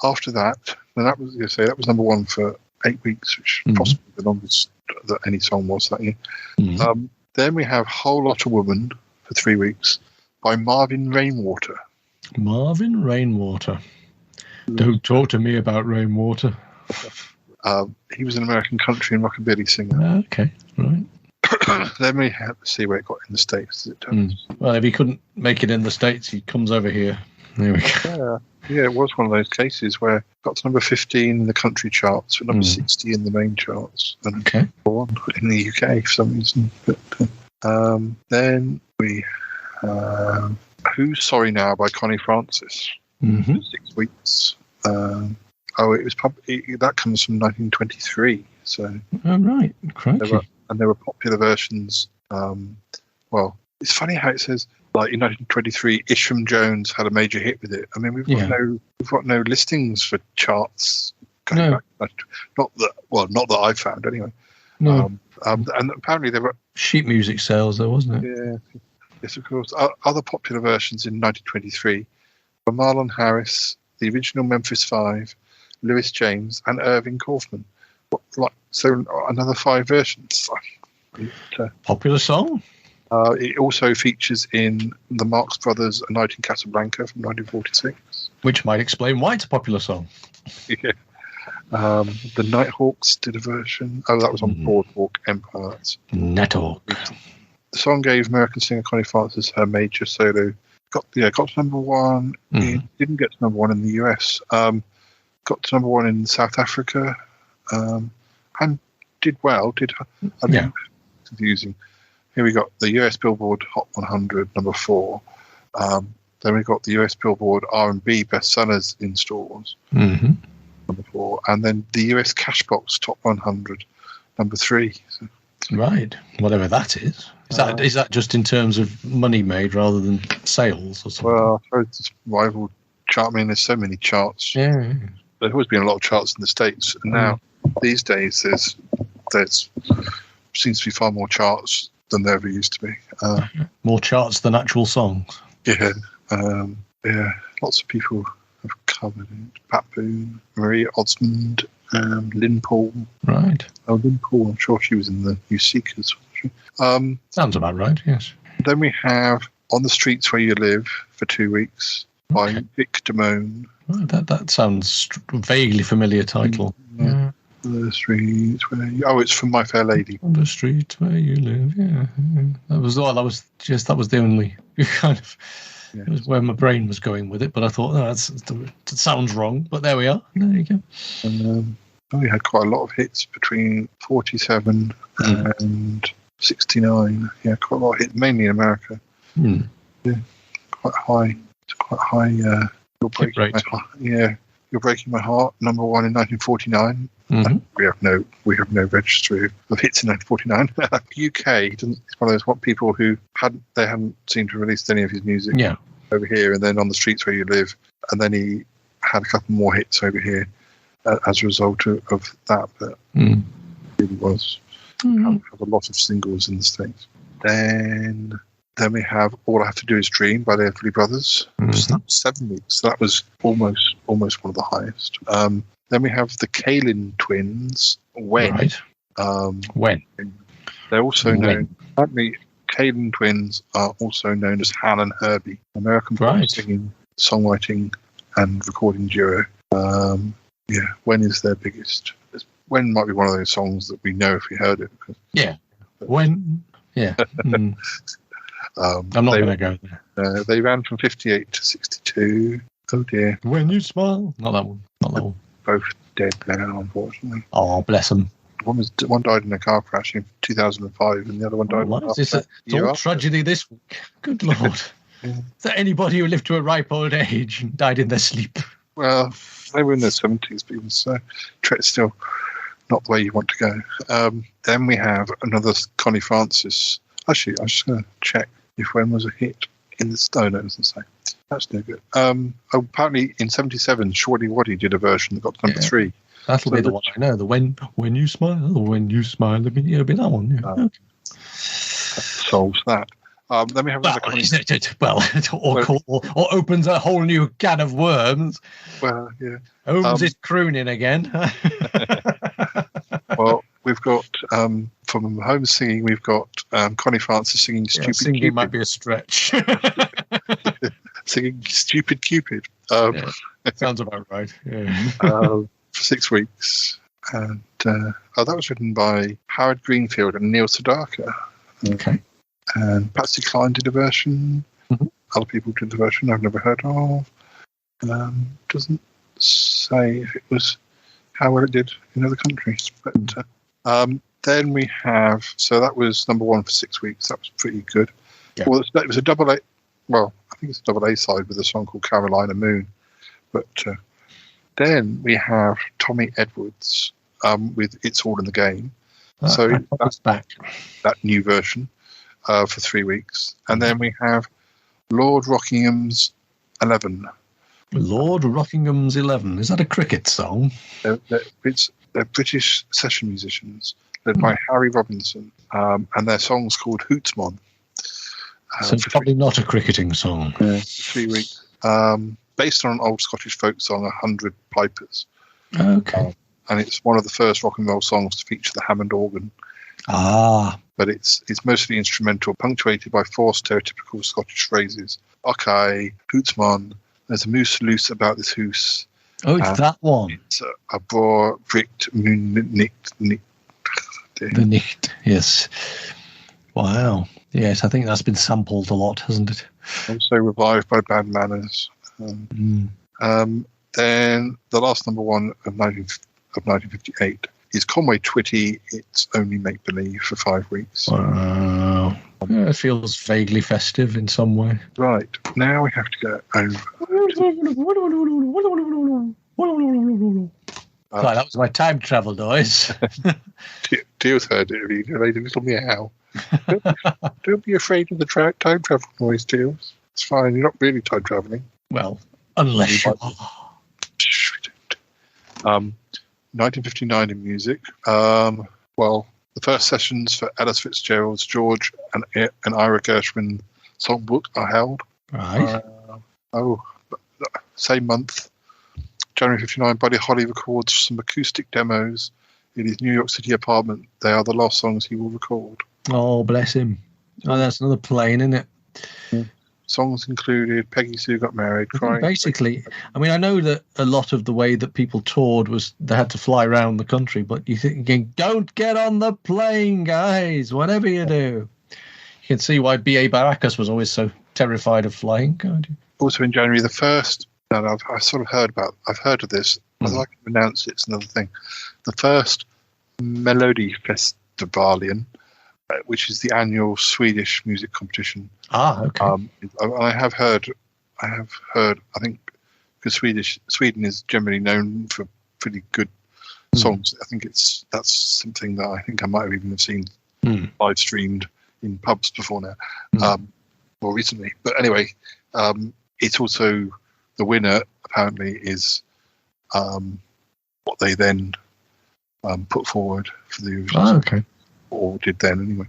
After that, and that was number 1 for 8 weeks, which possibly the longest that any song was that year. Then we have Whole Lotta Woman for 3 weeks by Marvin Rainwater. Marvin Rainwater. Don't talk to me about Rainwater. He was an American country and rockabilly singer. Okay, right. Then we have to see where it got in the States. Well, if he couldn't make it in the States, he comes over here. There we go. Yeah, it was one of those cases where it got to number 15 in the country charts, but number 60 in the main charts, and in the UK for some reason. But then we Who's Sorry Now by Connie Francis. 6 weeks. It was that comes from 1923. So, right, crikey. There were popular versions. Well, it's funny how it says like in 1923, Isham Jones had a major hit with it. I mean, we've got no listings for charts going back. Not that I found anyway. No. And apparently there were sheet music sales, though, wasn't it? Yeah. Yes, of course. Other popular versions in 1923 were Marlon Harris, the original Memphis 5, Lewis James, and Irving Kaufman. So another 5 versions. Popular song. It also features in the Marx Brothers A Night in Casablanca from 1946. Which might explain why it's a popular song. Yeah. The Nighthawks did a version. Oh, that was on Boardwalk Empire. Nighthawk. The song gave American singer Connie Francis her major solo. Got to number 1. It didn't get to number 1 in the US. Got to number 1 in South Africa. And did well. Confusing. Here we got the US Billboard Hot 100, number 4. Then we got the US Billboard R&B bestsellers in stores, number 4, and then the US Cashbox Top 100, number 3. So, right, whatever that is. Is that just in terms of money made rather than sales or something? Well, I suppose it's rival chart. I mean, there's so many charts. Yeah. There's always been a lot of charts in the States, and now these days there's seems to be far more charts than there ever used to be. More charts than actual songs. Yeah. Lots of people have covered it. Pat Boone, Maria Osmond, Lynn Paul. Right. Oh, Lynn Paul, I'm sure she was in the New Seekers. Sounds about right, yes. Then we have On the Streets Where You Live for 2 weeks by Vic Damone. That sounds vaguely familiar title. Yeah. The streets where it's from My Fair Lady. On the street where you live, yeah. That was all. That was the only kind of. Yeah. It was where my brain was going with it, but I thought, that sounds wrong. But there we are. There you go. And we had quite a lot of hits between 47 and 69. Yeah, quite a lot of hits, mainly in America. Yeah, quite high. It's quite high. You're breaking my heart. Yeah, You're Breaking My Heart, number one in 1949. We have no registry of hits in 1949. UK, it's one of those people who hadn't seemed to release any of his music over here, and then On the Streets Where You Live, and then he had a couple more hits over here as a result of that. But it really was have a lot of singles in the States. Then we have All I Have to Do Is Dream by the Everly Brothers. So that was 7 weeks. So that was almost one of the highest. Then we have the Kalin Twins. When? Right. When? They're also known. Apparently, Kalin Twins are also known as Hal and Herbie, American pop singing, songwriting, and recording duo. When is their biggest? When might be one of those songs that we know if we heard it. When? Yeah. I'm not going to go there. They ran from 58 to 62. Oh dear. When You Smile. Not that one. Both dead now, unfortunately. Oh, bless them. One died in a car crash in 2005, and the other one died. It's all tragedy this week. Good Lord. Is there anybody who lived to a ripe old age and died in their sleep? Well, they were in their 70s, but even so, it's still not the way you want to go. Then we have another Connie Francis. Actually, I was just going to check if When was a hit in the Stone. No, it doesn't say. That's no good. Apparently, in 77, Shorty Waddy did a version that got to number 3. That'll be the one I know. The When You Smile, it'll be that one. Yeah. Okay. That solves that. Then we have another or opens a whole new can of worms. Well, yeah. Holmes is crooning again. Well, we've got from Holmes singing, we've got Connie Francis singing "Stupid singing Cupid." Might be a stretch. Singing "Stupid Cupid." Sounds about right. Yeah. For 6 weeks, and that was written by Howard Greenfield and Neil Sedaka. Okay. And Patsy Cline did a version. Other people did the version I've never heard of. Doesn't say if it was how well it did in other countries. But then we have, so that was number one for 6 weeks. That was pretty good. Yeah. Well, it was a double A. Well, I think it's a double A side with a song called Carolina Moon. But then we have Tommy Edwards with It's All in the Game. So that's back. That new version. For 3 weeks. And then we have Lord Rockingham's 11. Lord Rockingham's 11. Is that a cricket song? They're British session musicians led by Harry Robinson, and their song's called Hootsmon. So it's probably not a cricketing song. For 3 weeks. Based on an old Scottish folk song, 100 Pipers. Okay. And it's one of the first rock and roll songs to feature the Hammond organ. But it's mostly instrumental, punctuated by 4 stereotypical Scottish phrases. Okay, Hootsman, there's a moose loose about this hoose. Oh, it's that one. It's a bore bricked moon nicked. The nicked, yes. Wow. Yes, I think that's been sampled a lot, hasn't it? Also revived by Bad Manners. Then the last number one of 1958 is Conway Twitty, It's Only Make Believe, for 5 weeks. Wow. Yeah, it feels vaguely festive in some way. Right. Now we have to go over. Right, that was my time travel noise. Teals heard it. You made a little meow. Don't be afraid of the time travel noise, Teals. It's fine. You're not really time traveling. Well, unless you are. 1959 in music. The first sessions for Ellis Fitzgerald's George and Ira Gershwin songbook are held. Right. Same month, January 59, Buddy Holly records some acoustic demos in his New York City apartment. They are the last songs he will record. Oh, bless him. Oh, that's another plane, isn't it? Songs included Peggy Sue Got Married, Crying. Basically, I mean, I know that a lot of the way that people toured was they had to fly around the country, but you thinking, don't get on the plane, guys, whatever you do. You can see why B.A. Baracus was always so terrified of flying, can't you? Also in January, the first, and I've sort of heard of this, whether I can pronounce it's another thing. The first Melodifestivalen, which is the annual Swedish music competition. Okay. I have heard. I think because Sweden is generally known for pretty good songs. I think that's something that I think I might have even seen live streamed in pubs before now, more recently. But anyway, it's also the winner. Apparently, is what they then put forward for the Eurovision. Okay. Or did then anyway.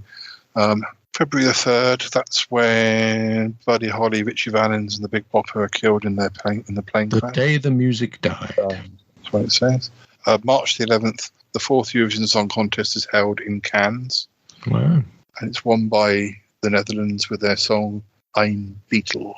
February the 3rd, that's when Buddy Holly, Richie Valens, and the Big Bopper are killed in the plane The crash. day the music died. That's what it says. March the 11th, the 4th Eurovision Song Contest is held in Cannes. Wow. And it's won by the Netherlands with their song Ein Beetle.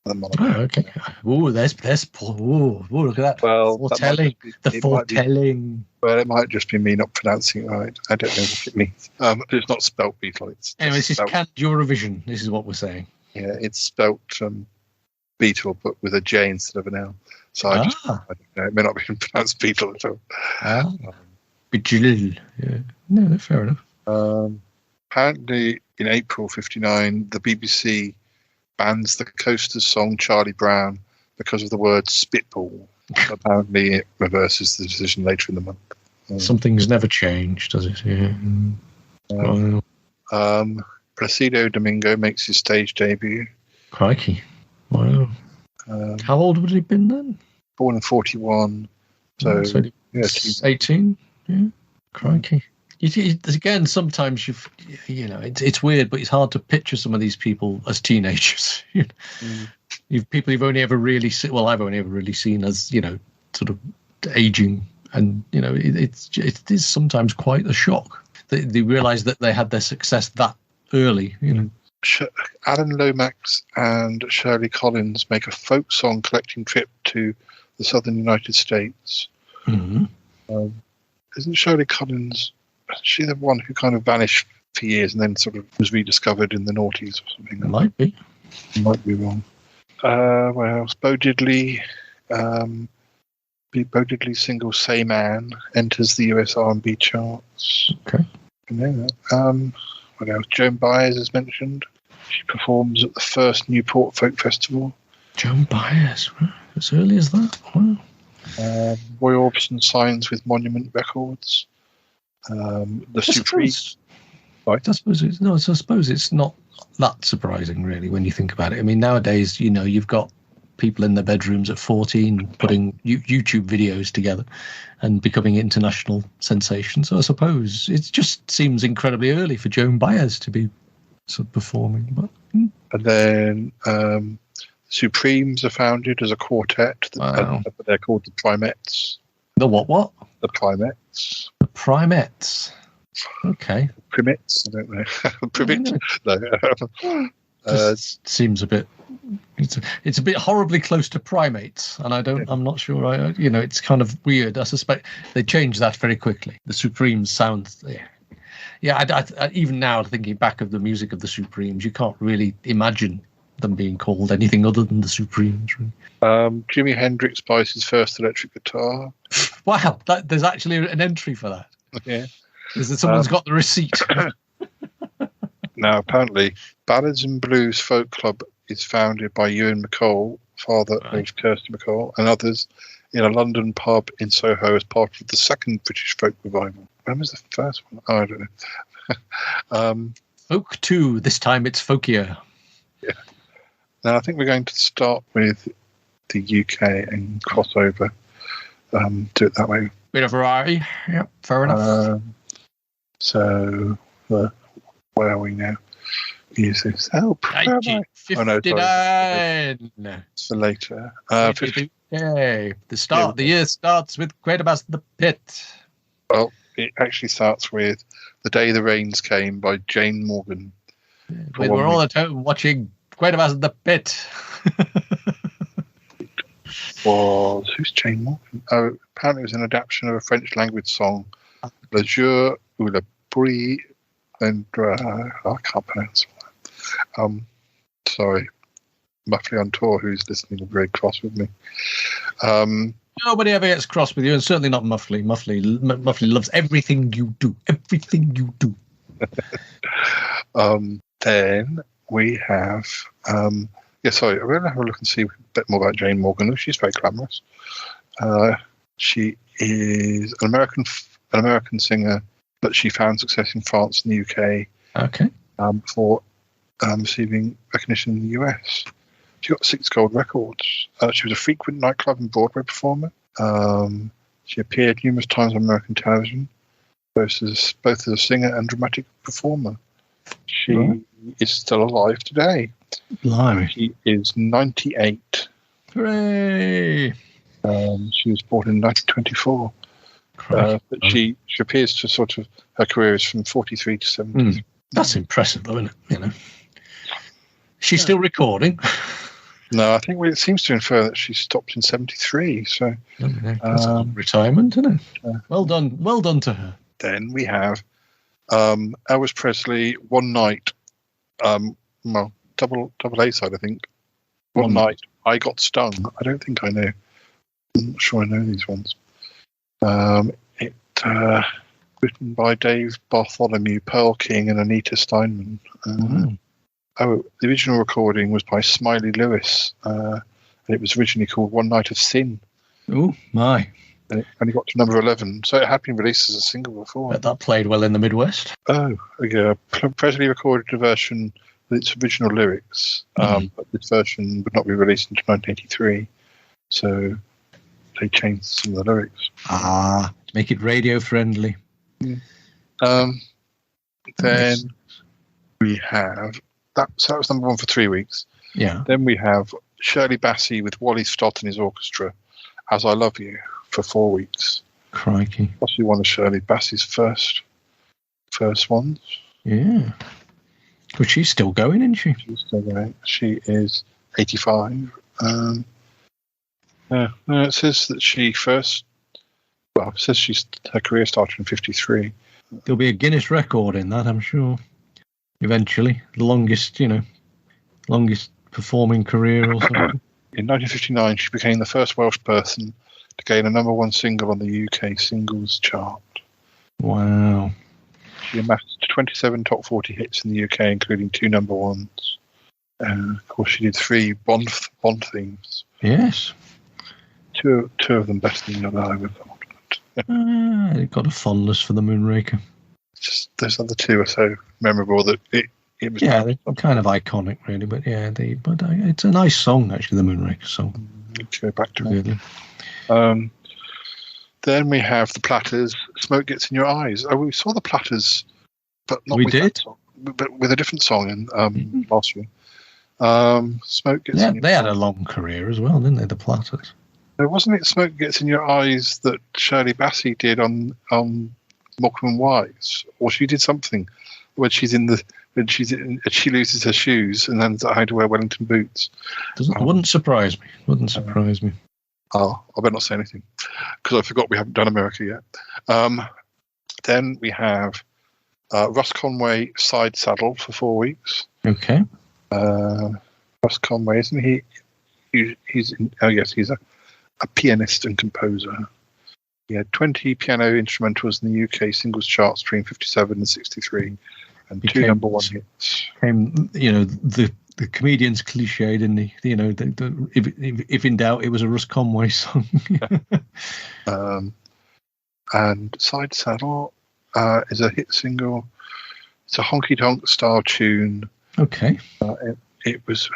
Okay. Oh, there's Paul. Oh, look at that. Well, foretelling. Foretelling. Well, it might just be me not pronouncing it right. I don't know what it means. It's not spelt beetle. Anyway, this is canned Eurovision. This is what we're saying. Yeah, it's spelt beetle, but with a J instead of an L. So I don't know. It may not be pronounced beetle at all. Beetle. Yeah. No, fair enough. Apparently, in April '59, the BBC bans the Coasters song Charlie Brown because of the word spitball. Apparently it reverses the decision later in the month. Something's never changed, does it? Yeah. Placido Domingo makes his stage debut. Crikey. Wow. How old would he have been then? Born in 41. So 18? Yeah. Crikey. Again, sometimes it's weird, but it's hard to picture some of these people as teenagers. You've people you've only ever really seen. Well, I've only ever really seen as sort of aging, and it is sometimes quite a shock. They realise that they had their success that early. Alan Lomax and Shirley Collins make a folk song collecting trip to the southern United States. Mm-hmm. Isn't Shirley Collins? She the one who kind of vanished for years and then sort of was rediscovered in the noughties or something? It might be. Might be wrong. What else? Bo Diddley. Bo Diddley's single "Say Man" enters the US R&B charts. Okay. I know that. What else? Joan Baez is mentioned. She performs at the first Newport Folk Festival. Joan Baez, as early as that? Wow. Roy Orbison signs with Monument Records. The Supremes. I suppose it's not that surprising, really, when you think about it. I mean, nowadays, you've got people in their bedrooms at 14 putting YouTube videos together and becoming international sensations. So I suppose it just seems incredibly early for Joan Baez to be sort of performing. But And then Supremes are founded as a quartet. Wow. They're called the Primettes. The what? The Primettes. The Primettes. Okay. Primettes? I don't know. Primettes? No. Seems a bit. It's a bit horribly close to primates, and I'm not sure. It's kind of weird. I suspect they changed that very quickly. The Supremes sounds. I even now, thinking back of the music of the Supremes, you can't really imagine them being called anything other than the Supremes. Really. Jimi Hendrix buys his first electric guitar. Wow, there's actually an entry for that. Yeah. Someone's got the receipt. Now, apparently, Ballads and Blues Folk Club is founded by Ewan McCall, father of Kirsty McCall, and others in a London pub in Soho as part of the second British folk revival. When was the first one? Oh, I don't know. Folk 2, this time it's folkier. Yeah. Now, I think we're going to start with the UK and cross over. Do it that way. Bit of variety. Yep, fair enough. So, where are we now? Use this. Help. 1959. It's for later. Okay. The year starts with Quatermass the Pit. Well, it actually starts with The Day the Rains Came by Jane Morgan. We're all at home watching Quite about the pit. Who's Jane Morgan? Oh, apparently it was an adaptation of a French language song, Le Jour ou la Pluie Viendra. I can't pronounce that. Sorry, Muffley on tour, who's listening, will be very cross with me. Nobody ever gets cross with you, and certainly not Muffley. Muffley loves everything you do. Everything you do. Then we have. Sorry, we're going to have a look and see a bit more about Jane Morgan. She's very glamorous. She is an American singer, but she found success in France and the UK. Okay. Before receiving recognition in the US. She got 6 gold records. She was a frequent nightclub and Broadway performer. She appeared numerous times on American television, both as a singer and dramatic performer. She is still alive today. Blimey. She is 98. Hooray! She was born in 1924. But she appears to sort of, her career is from 43 to 70. That's impressive, though, isn't it? You know, she's still recording. No, I think it seems to infer that she stopped in 73. So that's retirement, isn't it? Well done to her. Then we have Elvis Presley, One Night, double A side, I think. One Night, I Got Stung. I don't think I know. I'm not sure I know these ones. Written by Dave Bartholomew, Pearl King, and Anita Steinman. The original recording was by Smiley Lewis, and it was originally called One Night of Sin. Oh, my. And it only got to number 11, so it had been released as a single before. But that played well in the Midwest. Oh, yeah. Presley recorded a version with its original lyrics, but this version would not be released until 1983, so they changed some of the lyrics. To make it radio-friendly. Then we have... So that was number 1 for 3 weeks. Yeah. Then we have Shirley Bassey with Wally Stott and his orchestra, As I Love You, for 4 weeks. Crikey. Possibly one of Shirley Bassey's first ones. Yeah. But she's still going, isn't she? She's still going. She is 85. It says that her career started in 53. There'll be a Guinness record in that, I'm sure. Eventually, the longest performing career or something. In 1959, she became the first Welsh person to gain a number 1 single on the UK singles chart. Wow. She amassed 27 top 40 hits in the UK, including 2 number 1s. Of course, she did 3 Bond themes. Yes. Two of them better than the other, I would have thought. It got a fondness for the Moonraker. Just those other 2 are so memorable that it was. Yeah, they're kind of iconic, really. But yeah, it's a nice song, actually, the Moonraker song. Let's go back to really. Then we have the Platters. Smoke Gets in Your Eyes. Oh, we saw the Platters, but not with that song, but with a different song in last year. Smoke Gets. Yeah, in Your they had a long career as well, didn't they? The Platters. Wasn't it Smoke Gets in Your Eyes that Shirley Bassey did on Morecambe and Wise, or she did something when she loses her shoes and then had to wear Wellington boots. Wouldn't surprise me. Oh, I better not say anything because I forgot we haven't done America yet. Then we have Russ Conway, Side Saddle, for 4 weeks. Okay. Russ Conway, isn't he? He's a pianist and composer. He had 20 piano instrumentals in the UK singles charts between 57 and 63, and 2 number 1 hits. The comedian's cliche, didn't he? If in doubt, it was a Russ Conway song. And Side Saddle is a hit single. It's a honky tonk style tune. Okay. It was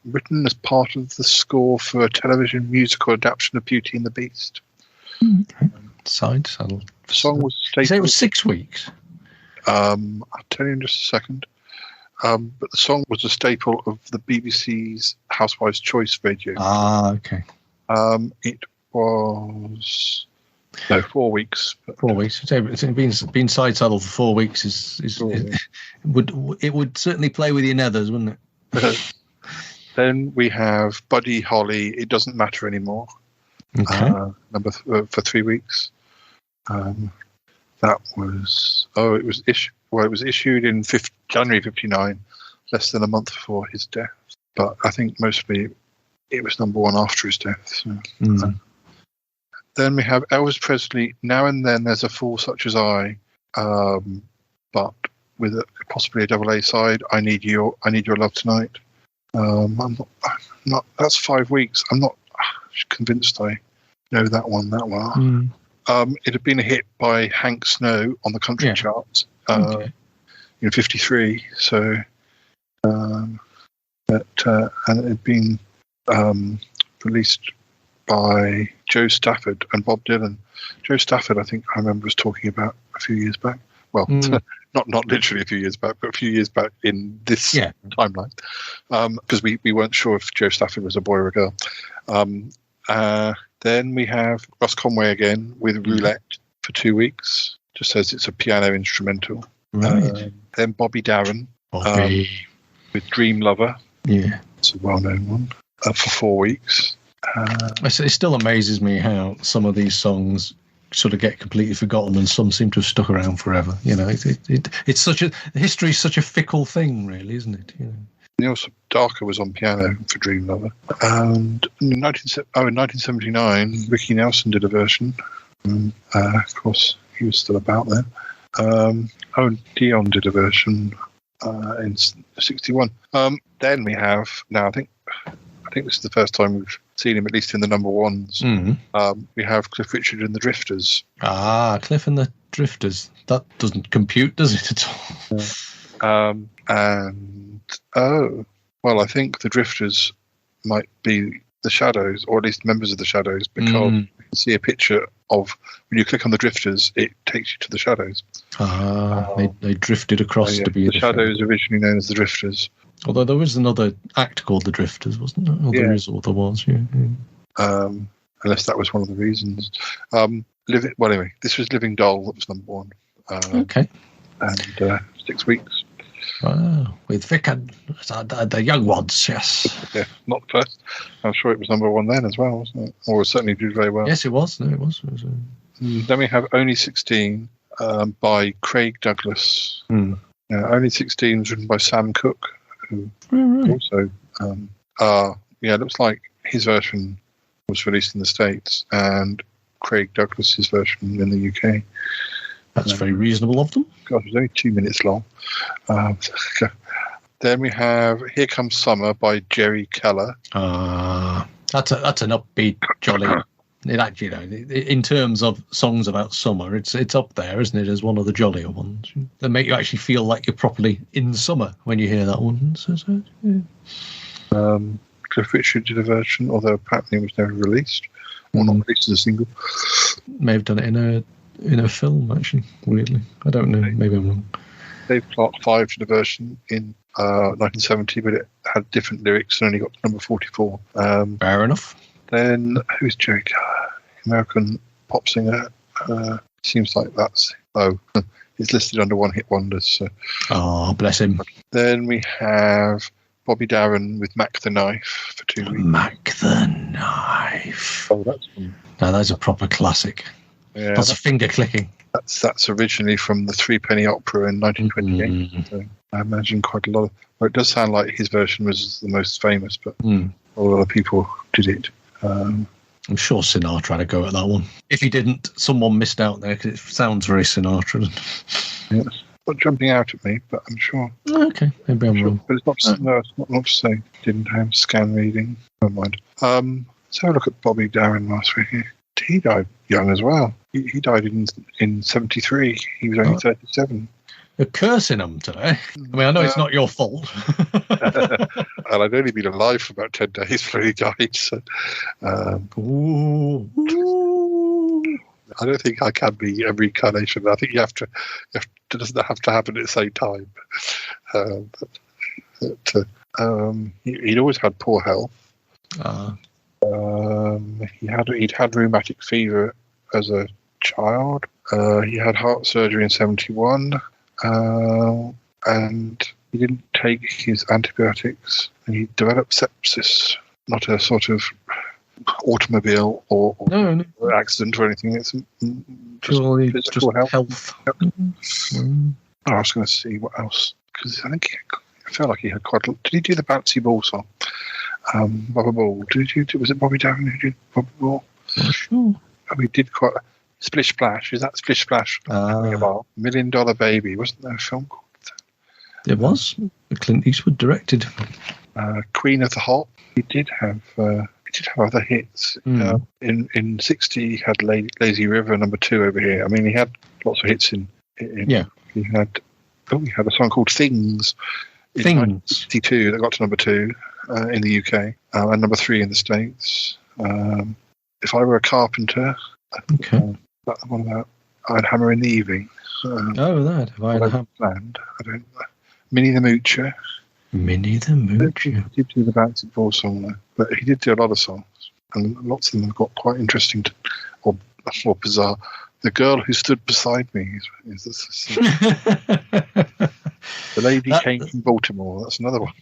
written as part of the score for a television musical adaptation of Beauty and the Beast. Okay. Side Saddle. The song was stapled. So it was 6 weeks. I'll tell you in just a second. But the song was a staple of the BBC's Housewives' Choice radio. Okay. It was No, 4 weeks. 4 weeks. So it's been side saddle for 4 weeks is would certainly play with your nethers, wouldn't it? Then we have Buddy Holly. It doesn't matter anymore. Okay. For 3 weeks. That was it was issued. Well, it was issued in January '59, less than a month before his death. But I think mostly it was number one after his death. So. Then we have Elvis Presley. Now and then there's a fool such as I, but with possibly a double A side. I need your love tonight. I'm not. That's 5 weeks. I'm not convinced I know that one that well. It had been a hit by Hank Snow on the country charts in '53. So, and it had been released by Joe Stafford and Bob Dylan. Joe Stafford, I think I remember us talking about a few years back. Well, not literally a few years back, but a few years back in this timeline, because we weren't sure if Joe Stafford was a boy or a girl. Then we have Russ Conway again with Roulette for 2 weeks. Just says it's a piano instrumental. Right. Then Bobby Darin with Dream Lover. Yeah, it's a well-known one for 4 weeks. It still amazes me how some of these songs sort of get completely forgotten and some seem to have stuck around forever. You know, it's such a history is such a fickle thing, really, isn't it? You know. Neil Sedaka was on piano for Dream Lover. And in 1979, Ricky Nelson did a version. Of course, he was still about then. And Dion did a version in '61. Then we have, now I think this is the first time we've seen him, at least in the number ones. We have Cliff Richard and the Drifters. Cliff and the Drifters. That doesn't compute, does it, at all? I think the Drifters might be the Shadows, or at least members of the Shadows, because you can see a picture of, when you click on the Drifters, it takes you to the Shadows. They drifted across to be the Shadows, originally known as the Drifters. Although there was another act called the Drifters, wasn't there? There was. Unless that was one of the reasons. Anyway, this was Living Doll that was number one. Okay. And 6 weeks. Wow, with Vic and the young ones, yes. Yeah, not the first. I'm sure it was number one then as well, wasn't it? Or it certainly did very well. Yes, it was. No, it was. Then we have Only 16 by Craig Douglas. Only 16 was written by Sam Cooke, who also... it looks like his version was released in the States and Craig Douglas's version in the UK. That's very reasonable of them. God, it was only 2 minutes long. Then we have Here Comes Summer by Jerry Keller. That's an upbeat, jolly. It actually, in terms of songs about summer, it's up there, isn't it, as one of the jollier ones. They make you actually feel like you're properly in summer when you hear that one. Cliff Richard did a version, although apparently it was never released, or not released as a single. May have done it in a film, actually, weirdly. I don't know, maybe I'm wrong. Dave Clark 5 did a version in 1970, but it had different lyrics and only got to number 44. Fair enough. Then, who's Jerry Keller? American pop singer. Seems like that's... it's listed under One Hit Wonders. So. Bless him. Then we have Bobby Darin with Mac the Knife for 2 weeks. Mac the Knife. That's fun. Now, that's a proper classic. Yeah, lots of finger clicking. That's originally from the Threepenny Opera in 1928. So I imagine quite a lot of... Well, it does sound like his version was the most famous, but a lot of people did it. I'm sure Sinatra had a go at that one. If he didn't, someone missed out there, because it sounds very Sinatra. Yes. Not jumping out at me, but I'm sure. Okay, maybe I'm wrong. But it's not to say didn't have scan reading. Never mind. Let's have a look at Bobby Darin last week. He died young as well. He died in 73. He was only 37. You're cursing him today. I mean, I know it's not your fault. And I'd only been alive for about 10 days before he died. So, I don't think I can be a reincarnation. I think you have to. It doesn't have to happen at the same time. He'd always had poor health. He'd had rheumatic fever as a child. He had heart surgery in 1971, and he didn't take his antibiotics, and he developed sepsis. Not a sort of automobile or accident or anything. It's Purely physical just health. Yep. I was going to see what else, because I think I felt like he had quite a lot. Did he do the bouncy ball song? Bobby Ball. Was it Bobby Down who did Bobby Ball? Not sure. Oh, he did quite Splish Splash. Is that Splish Splash? $1 Million Baby. Wasn't there a film called that? There was. Clint Eastwood directed. Queen of the Hop. He did have other hits. In 60, he had Lazy River #2 over here. I mean, he had lots of hits in yeah. He had a song called Things in 1962 that got to #2 in the UK and #3 in the States. If I Were a Carpenter. Okay. That one about I'd Hammer in the Evening. That. If I had a hammer. Land. I don't know. Minnie the Moocher. Minnie the Moocher. He did do the Bouncy Ball song though, but he did do a lot of songs, and lots of them have got quite interesting or bizarre. The Girl Who Stood Beside Me is The Lady Came from Baltimore. That's another one.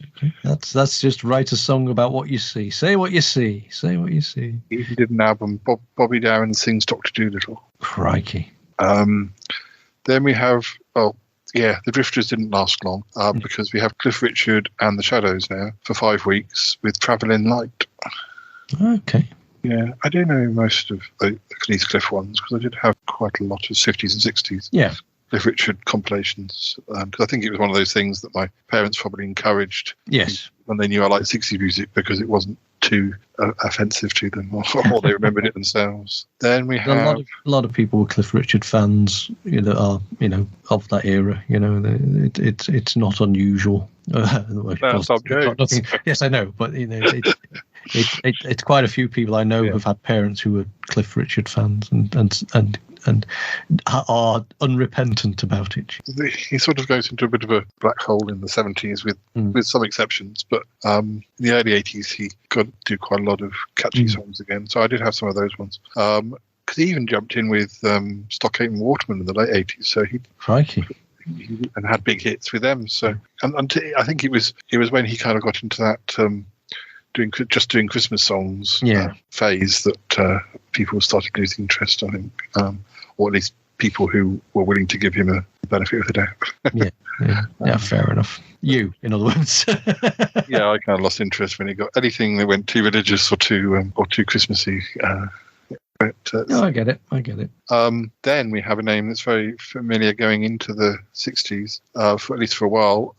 That's just write a song about what you see. Say what you see. Say what you see. He did an album. Bobby Darin sings Dr. Dolittle. Crikey. Then we have the Drifters didn't last long because we have Cliff Richard and the Shadows now for 5 weeks with Travelling Light. Okay. Yeah, I do know most of these Cliff ones because I did have quite a lot of 50s and 60s. Yeah. Cliff Richard compilations because I think it was one of those things that my parents probably encouraged. Yes. When they knew I liked 60s music because it wasn't too offensive to them or they remembered it themselves. Then we have a lot of people were Cliff Richard fans that are of that era. It's not unusual. Yes, I know, but it's quite a few people I know have had parents who were Cliff Richard fans and are unrepentant about it. He sort of goes into a bit of a black hole in the 70s with some exceptions, but in the early 80s he got to do quite a lot of catchy songs again. So I did have some of those ones. Because he even jumped in with Stockade and Waterman in the late 80s. So Crikey. And had big hits with them. So and I think it was when he kind of got into that doing Christmas songs phase that people started losing interest, I think, or at least people who were willing to give him a benefit of the doubt. Yeah, fair enough. You, in other words. Yeah, I kind of lost interest when he got anything that went too religious or too Christmassy. I get it. Then we have a name that's very familiar going into the 60s, for at least for a while.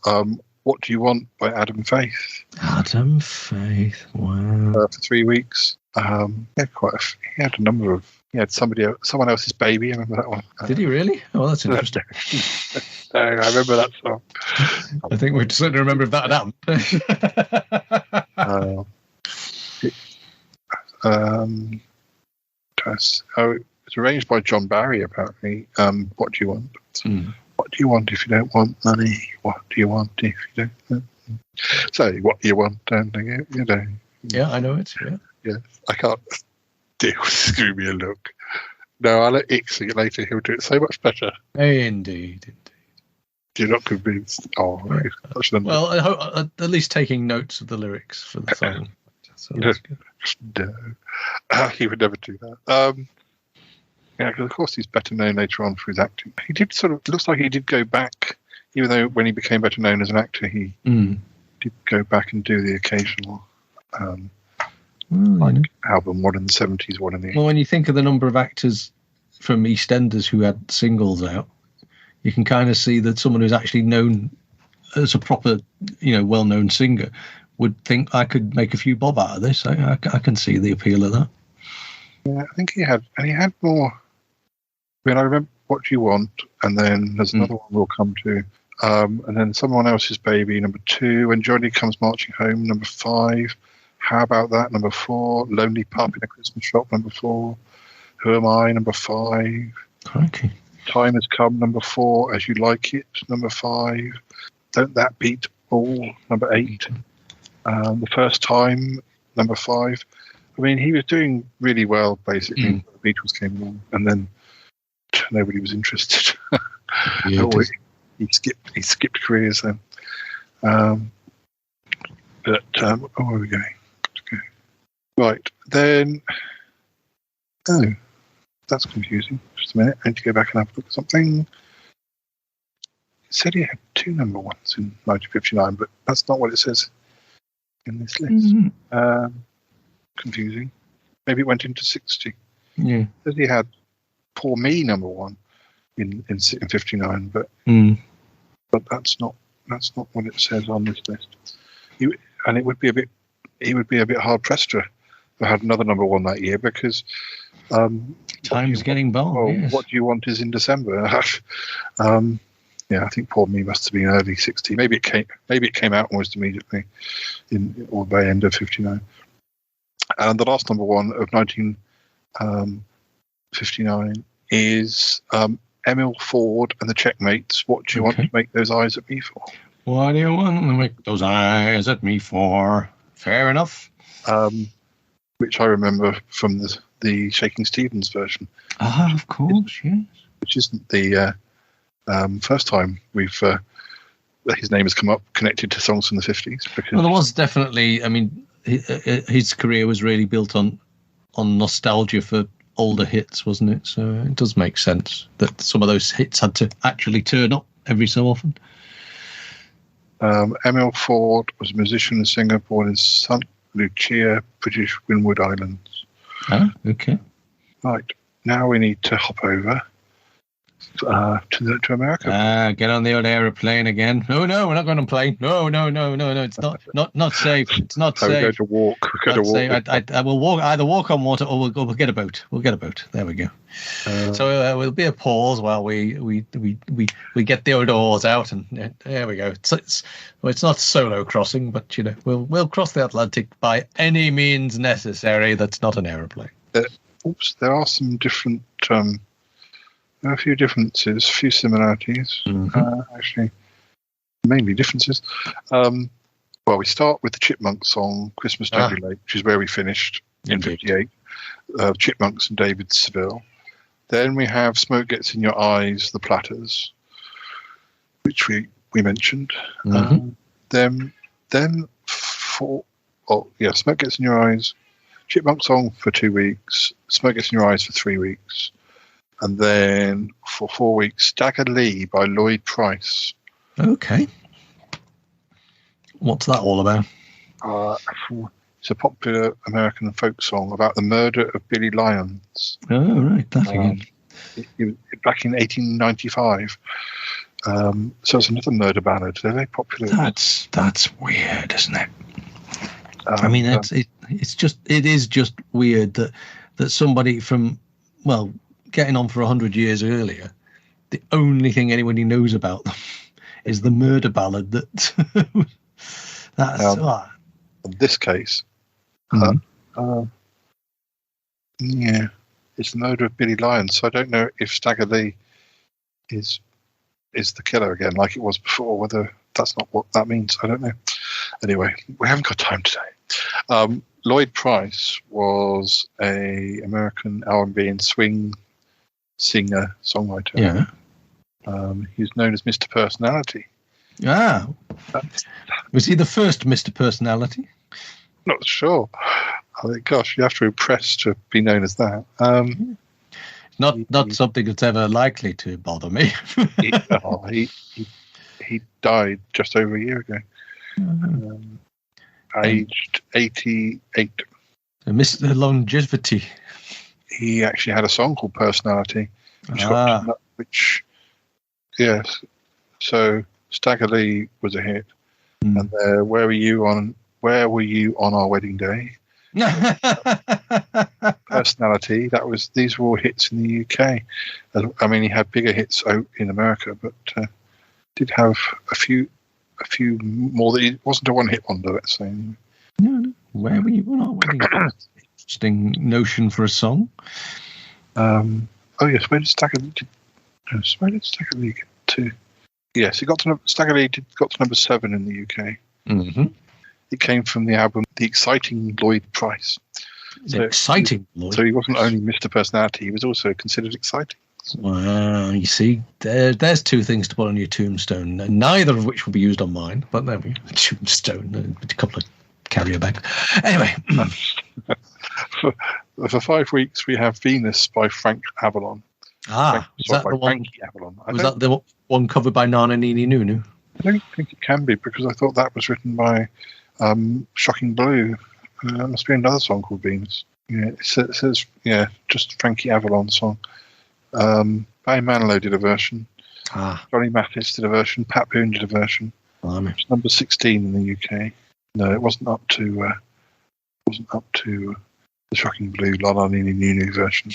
What Do You Want by Adam Faith. Adam Faith, wow. For 3 weeks. He had a number of. He had someone else's baby. I remember that one. Did he really? Oh, that's interesting. I remember that song. I think we're certainly remember that it's arranged by John Barry, apparently. What do you want? What do you want if you don't want money? What do you want if you don't? Say what you want, and you know. Yeah, I know it. Yeah, I can't deal with Screw Me a Look. No, I'll let Ix sing it later. He'll do it so much better. Indeed. You're not convinced. Oh, right. Well, at least taking notes of the lyrics for the song. So that's good. No, he would never do that. Yeah, because of course he's better known later on for his acting. He did looks like he did go back, even though when he became better known as an actor, he did go back and do the occasional album, one in the 70s, one in the 80s. Well, when you think of the number of actors from EastEnders who had singles out, you can kind of see that someone who's actually known as a proper, well-known singer would think I could make a few bob out of this. I can see the appeal of that. Yeah, I think he had more. I mean, I remember What Do You Want, and then there's another one we'll come to, and then Someone Else's Baby, #2, When Johnny Comes Marching Home, #5, How About That, #4, Lonely Pup in a Christmas Shop, #4, Who Am I, #5, okay. Time Has Come, #4, As You Like It, #5, Don't That Beat All, #8, The First Time, #5. I mean, he was doing really well, basically, when the Beatles came along. And then nobody was interested. Yeah, he skipped careers then. But where are we going? Okay. Right then. Oh, that's confusing. Just a minute. I need to go back and have a look at something. It said he had 2 number ones in 1959, but that's not what it says in this list. Confusing. Maybe it went into 60. Yeah. It said he had Poor Me number 1 in 59, but that's not what it says on this list. He would be a bit hard pressed to have had another number 1 that year because time's getting bold. Well, yes. What Do You Want is in December. Yeah, I think Poor Me must have been early 60. Maybe it came out almost immediately or by end of 59. And the last number 1 of 1959 is Emil Ford and the Checkmates. What do you want to make those eyes at me for? What do you want to make those eyes at me for? Fair enough. Which I remember from the Shaking Stevens version. Ah, of course, yes. Which isn't the first time his name has come up connected to songs from the 50s. Because Well, there was definitely. I mean, his career was really built on nostalgia for older hits, wasn't it? So it does make sense that some of those hits had to actually turn up every so often. Emil Ford was a musician and singer born in St. Lucia, British Windward Islands. Ah, okay. Right. Now we need to hop over to America. Get on the old aeroplane again. No, we're not going to plane. No. It's not safe. It's not safe. We go to walk. I will walk. Either walk on water or we'll get a boat. We'll get a boat. There we go. So we'll be a pause while we get the old oars out, and there we go. It's not solo crossing, but we'll cross the Atlantic by any means necessary. That's not an aeroplane. There are some different. There are a few differences, a few similarities. Actually, mainly differences. Well, we start with the Chipmunk song "Christmas Don't Be Late," which is where we finished in '58. Chipmunks and David Seville. Then we have "Smoke Gets in Your Eyes," the Platters, which we mentioned. Then "Smoke Gets in Your Eyes," Chipmunk song for 2 weeks, "Smoke Gets in Your Eyes" for 3 weeks. And then for 4 weeks, Stagger Lee by Lloyd Price. Okay. What's that all about? It's a popular American folk song about the murder of Billy Lyons. Oh, right. That again. Back in 1895. So it's another murder ballad. They're very popular. That's weird, isn't it? I mean, it is just weird that somebody from, well, getting on for 100 years earlier, the only thing anybody knows about them is the murder ballad that's in this case, it's the murder of Billy Lyons. So I don't know if Stagger Lee is the killer again, like it was before. Whether that's not what that means, I don't know. Anyway, we haven't got time today. Lloyd Price was a American R&B and swing singer songwriter. Yeah. He's known as Mr. Personality. Ah, was he the first Mr. Personality? Not sure. I think, gosh, you have to impress to be known as that. Not something that's ever likely to bother me. he died just over a year ago, aged 88. Mr. Longevity. He actually had a song called Personality, which yes. So Stagger Lee was a hit, and Where Were You on Our Wedding Day? Personality. These were all hits in the UK. I mean, he had bigger hits in America, but did have a few more. That he wasn't a one-hit wonder. Let's say. No. Where Were You on Our Wedding Day? Interesting notion for a song. Oh yes, where did Stagger Lee get to? Yes, Stagger Lee got to number 7 in the UK. It came from the album The Exciting Lloyd Price. Exciting Lloyd. So he wasn't only Mr. Personality; he was also considered exciting. Wow, you see, there's two things to put on your tombstone, neither of which will be used on mine, but there we go. A tombstone, a couple of carrier bags. Anyway. For 5 weeks, we have Venus by Frank Avalon. Was that the one? Avalon. Was that the one covered by Nana Nini Nunu? I don't think it can be, because I thought that was written by Shocking Blue. There must be another song called Venus. Yeah, it says just Frankie Avalon song. Barry Manilow did a version. Johnny Mathis did a version. Pat Boone did a version. It's number 16 in the UK. No, it wasn't up to the Shocking Blue La La Nini Nunu version.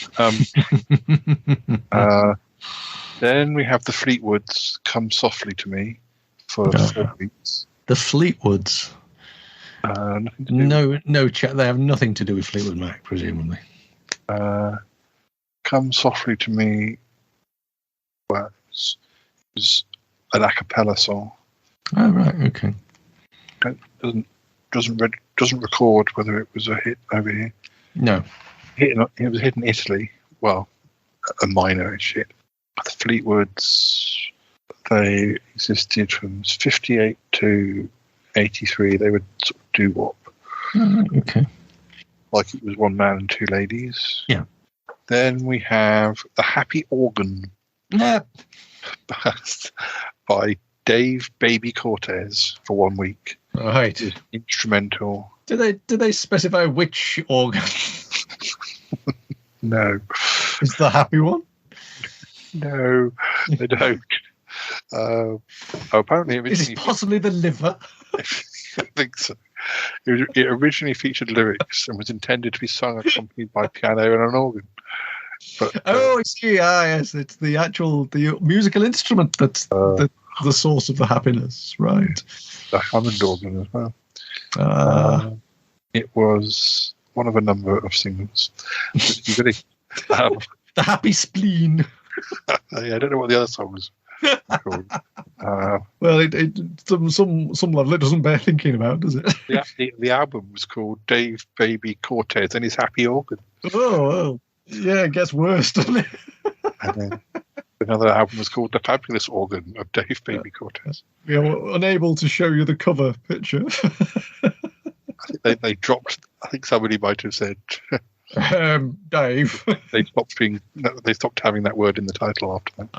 Then we have the Fleetwoods, Come Softly to Me, for 4 weeks. The Fleetwoods. No, chat. They have nothing to do with Fleetwood Mac, presumably. Come Softly to Me was an a cappella song. Oh right, okay. It doesn't record whether it was a hit over here. No, it was a hit in Italy. Well, a minor-ish hit. The Fleetwoods, they existed from 58 to 83. They would sort of doo-wop. Okay. Like it was one man and two ladies. Yeah. Then we have The Happy Organ. Yeah. By Dave Baby Cortez for 1 week. Right. Instrumental. Did they specify which organ? No. Is the happy one? No, they don't. Apparently, is it possibly the liver? I think so. It originally featured lyrics and was intended to be sung accompanied by piano and an organ. But, I see. Yes, it's the musical instrument that's the source of the happiness, right? The Hammond organ as well. It was one of a number of singles. Really, the Happy Spleen. I don't know what the other songs are called. Well, some level it doesn't bear thinking about, does it? The album was called Dave Baby Cortez and his Happy Organ. Oh, yeah, it gets worse, doesn't it? And then another album was called The Fabulous Organ of Dave Baby Cortez. We are unable to show you the cover picture. I think they dropped. I think somebody might have said, Dave. They stopped having that word in the title after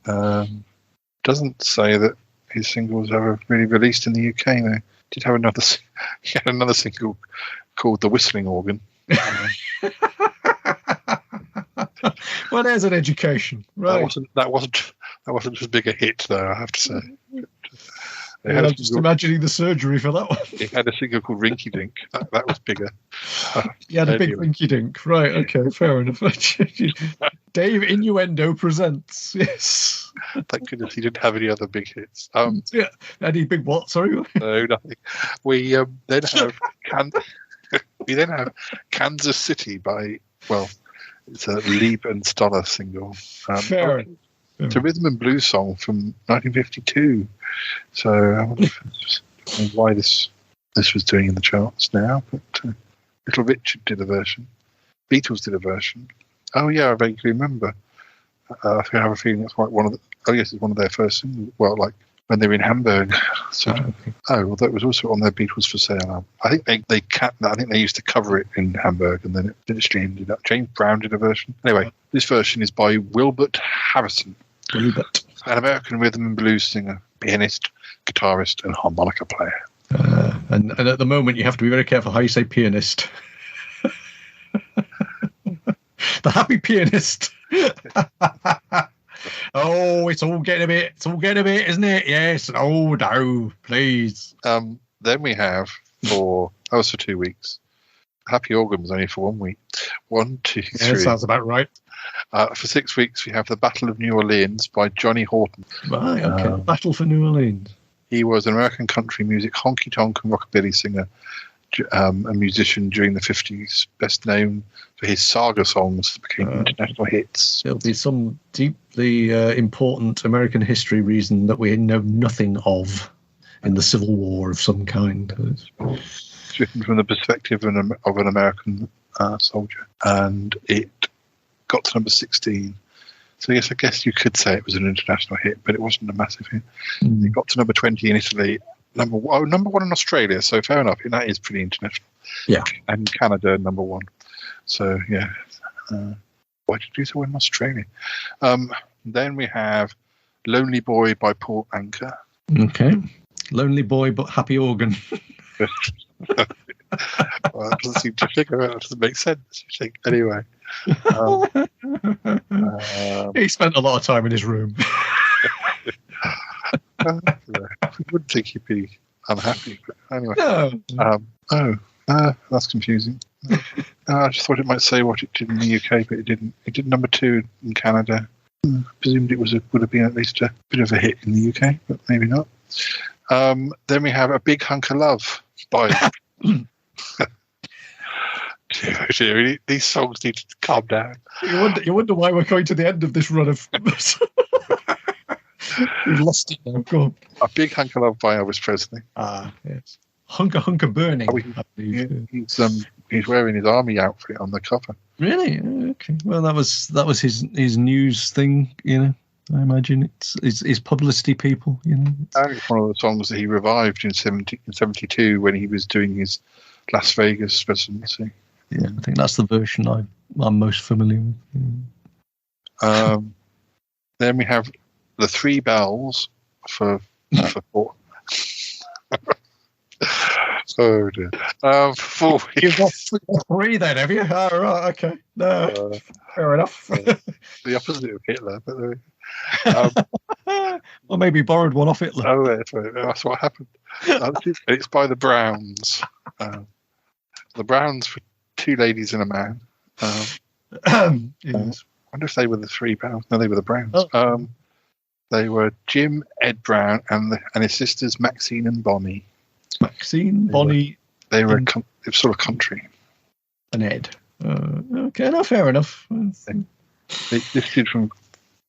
that. Doesn't say that his single was ever really released in the UK. Though. He had another single called The Whistling Organ. Well, there's an education, right? That wasn't as big a hit, though. I have to say. I'm just imagining the surgery for that one. He had a single called Rinky Dink. That was bigger. He had a big Rinky Dink. Right, okay, fair enough. Dave Innuendo presents. Yes. Thank goodness he didn't have any other big hits. Yeah. Any big what? Sorry? No, nothing. We then have Kansas City by, well, it's a Lieb and Stoller single. Fair enough. It's a rhythm and blues song from 1952. So I wonder why this was doing in the charts now. But Little Richard did a version. Beatles did a version. Oh yeah, I vaguely remember. I have a feeling it's like one of the. Oh yes, it's one of their first singles. Well, like when they were in Hamburg. Well, that was also on their Beatles for Sale album. I think they used to cover it in Hamburg, and then it eventually ended up. James Brown did a version. Anyway, this version is by Wilbert Harrison. Wilbert, an American rhythm and blues singer, pianist, guitarist, and harmonica player. And at the moment, you have to be very careful how you say pianist. The happy pianist. Oh, it's all getting a bit, isn't it? Yes. Oh, no, please. Then we have for 2 weeks. Happy Organ was only for 1 week. 1, 2, 3. Yeah, sounds about right. For 6 weeks, we have The Battle of New Orleans by Johnny Horton. Right, okay. Battle for New Orleans. He was an American country music honky-tonk and rockabilly singer, a musician during the 50s, best known for his saga songs that became international hits. There'll be some deeply important American history reason that we know nothing of in the Civil War of some kind. It's written from the perspective of an American soldier, and it got to number 16. So yes, I guess you could say it was an international hit, but it wasn't a massive hit. It got to number 20 in Italy, number one in Australia. So fair enough, that is pretty international. Yeah, and Canada number 1. So yeah, why did you do so in Australia? Then we have "Lonely Boy" by Paul Anka. Okay, lonely boy but happy organ. Well, that doesn't seem to figure out. It doesn't make sense. You think anyway. He spent a lot of time in his room. I wouldn't think he'd be unhappy, but anyway. No. That's confusing. I just thought it might say what it did in the UK, but it didn't. It did number 2 in Canada. Presumed it would have been at least a bit of a hit in the UK, but maybe not. Then we have "A Big Hunk of Love" by. These songs need to calm down. You wonder why we're going to the end of this run of. We've lost it now. Go on. "A Big Hunk of Love" by Elvis Presley. Yes. Hunker burning. He's wearing his army outfit on the cover. Really? Okay. Well, that was his news thing. I imagine it's his publicity people. It's one of the songs that he revived in 72 when he was doing his Las Vegas residency. Yeah, I think that's the version I'm most familiar with. Then we have the 3 Bells for 4. Oh dear. 4 weeks. You've got 3 then, have you? Oh, right, okay. No, fair enough. The opposite of Hitler, but or maybe borrowed one off Hitler. Oh, that's what happened. It's by the Browns. The Browns for 2 ladies and a man. Yes. I wonder if they were the 3 Browns. No, they were the Browns. Oh. They were Jim, Ed Brown, and his sisters Maxine and Bonnie. Maxine, Bonnie. They were sort of country. And Ed. Okay, no, fair enoff. They listed from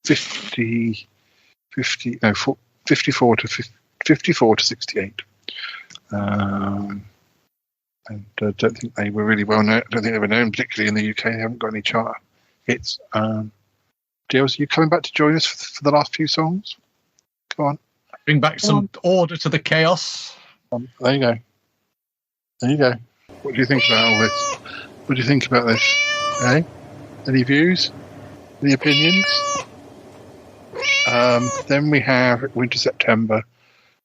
54 to 68. And I don't think they were really well known. I don't think they were known particularly in the UK. They haven't got any chart hits. Giles, are you coming back to join us for the last few songs? Come on. Bring back some order to the chaos. There you go. What do you think about all this? What do you think about this? Any views? Any opinions? Then we have Winter September.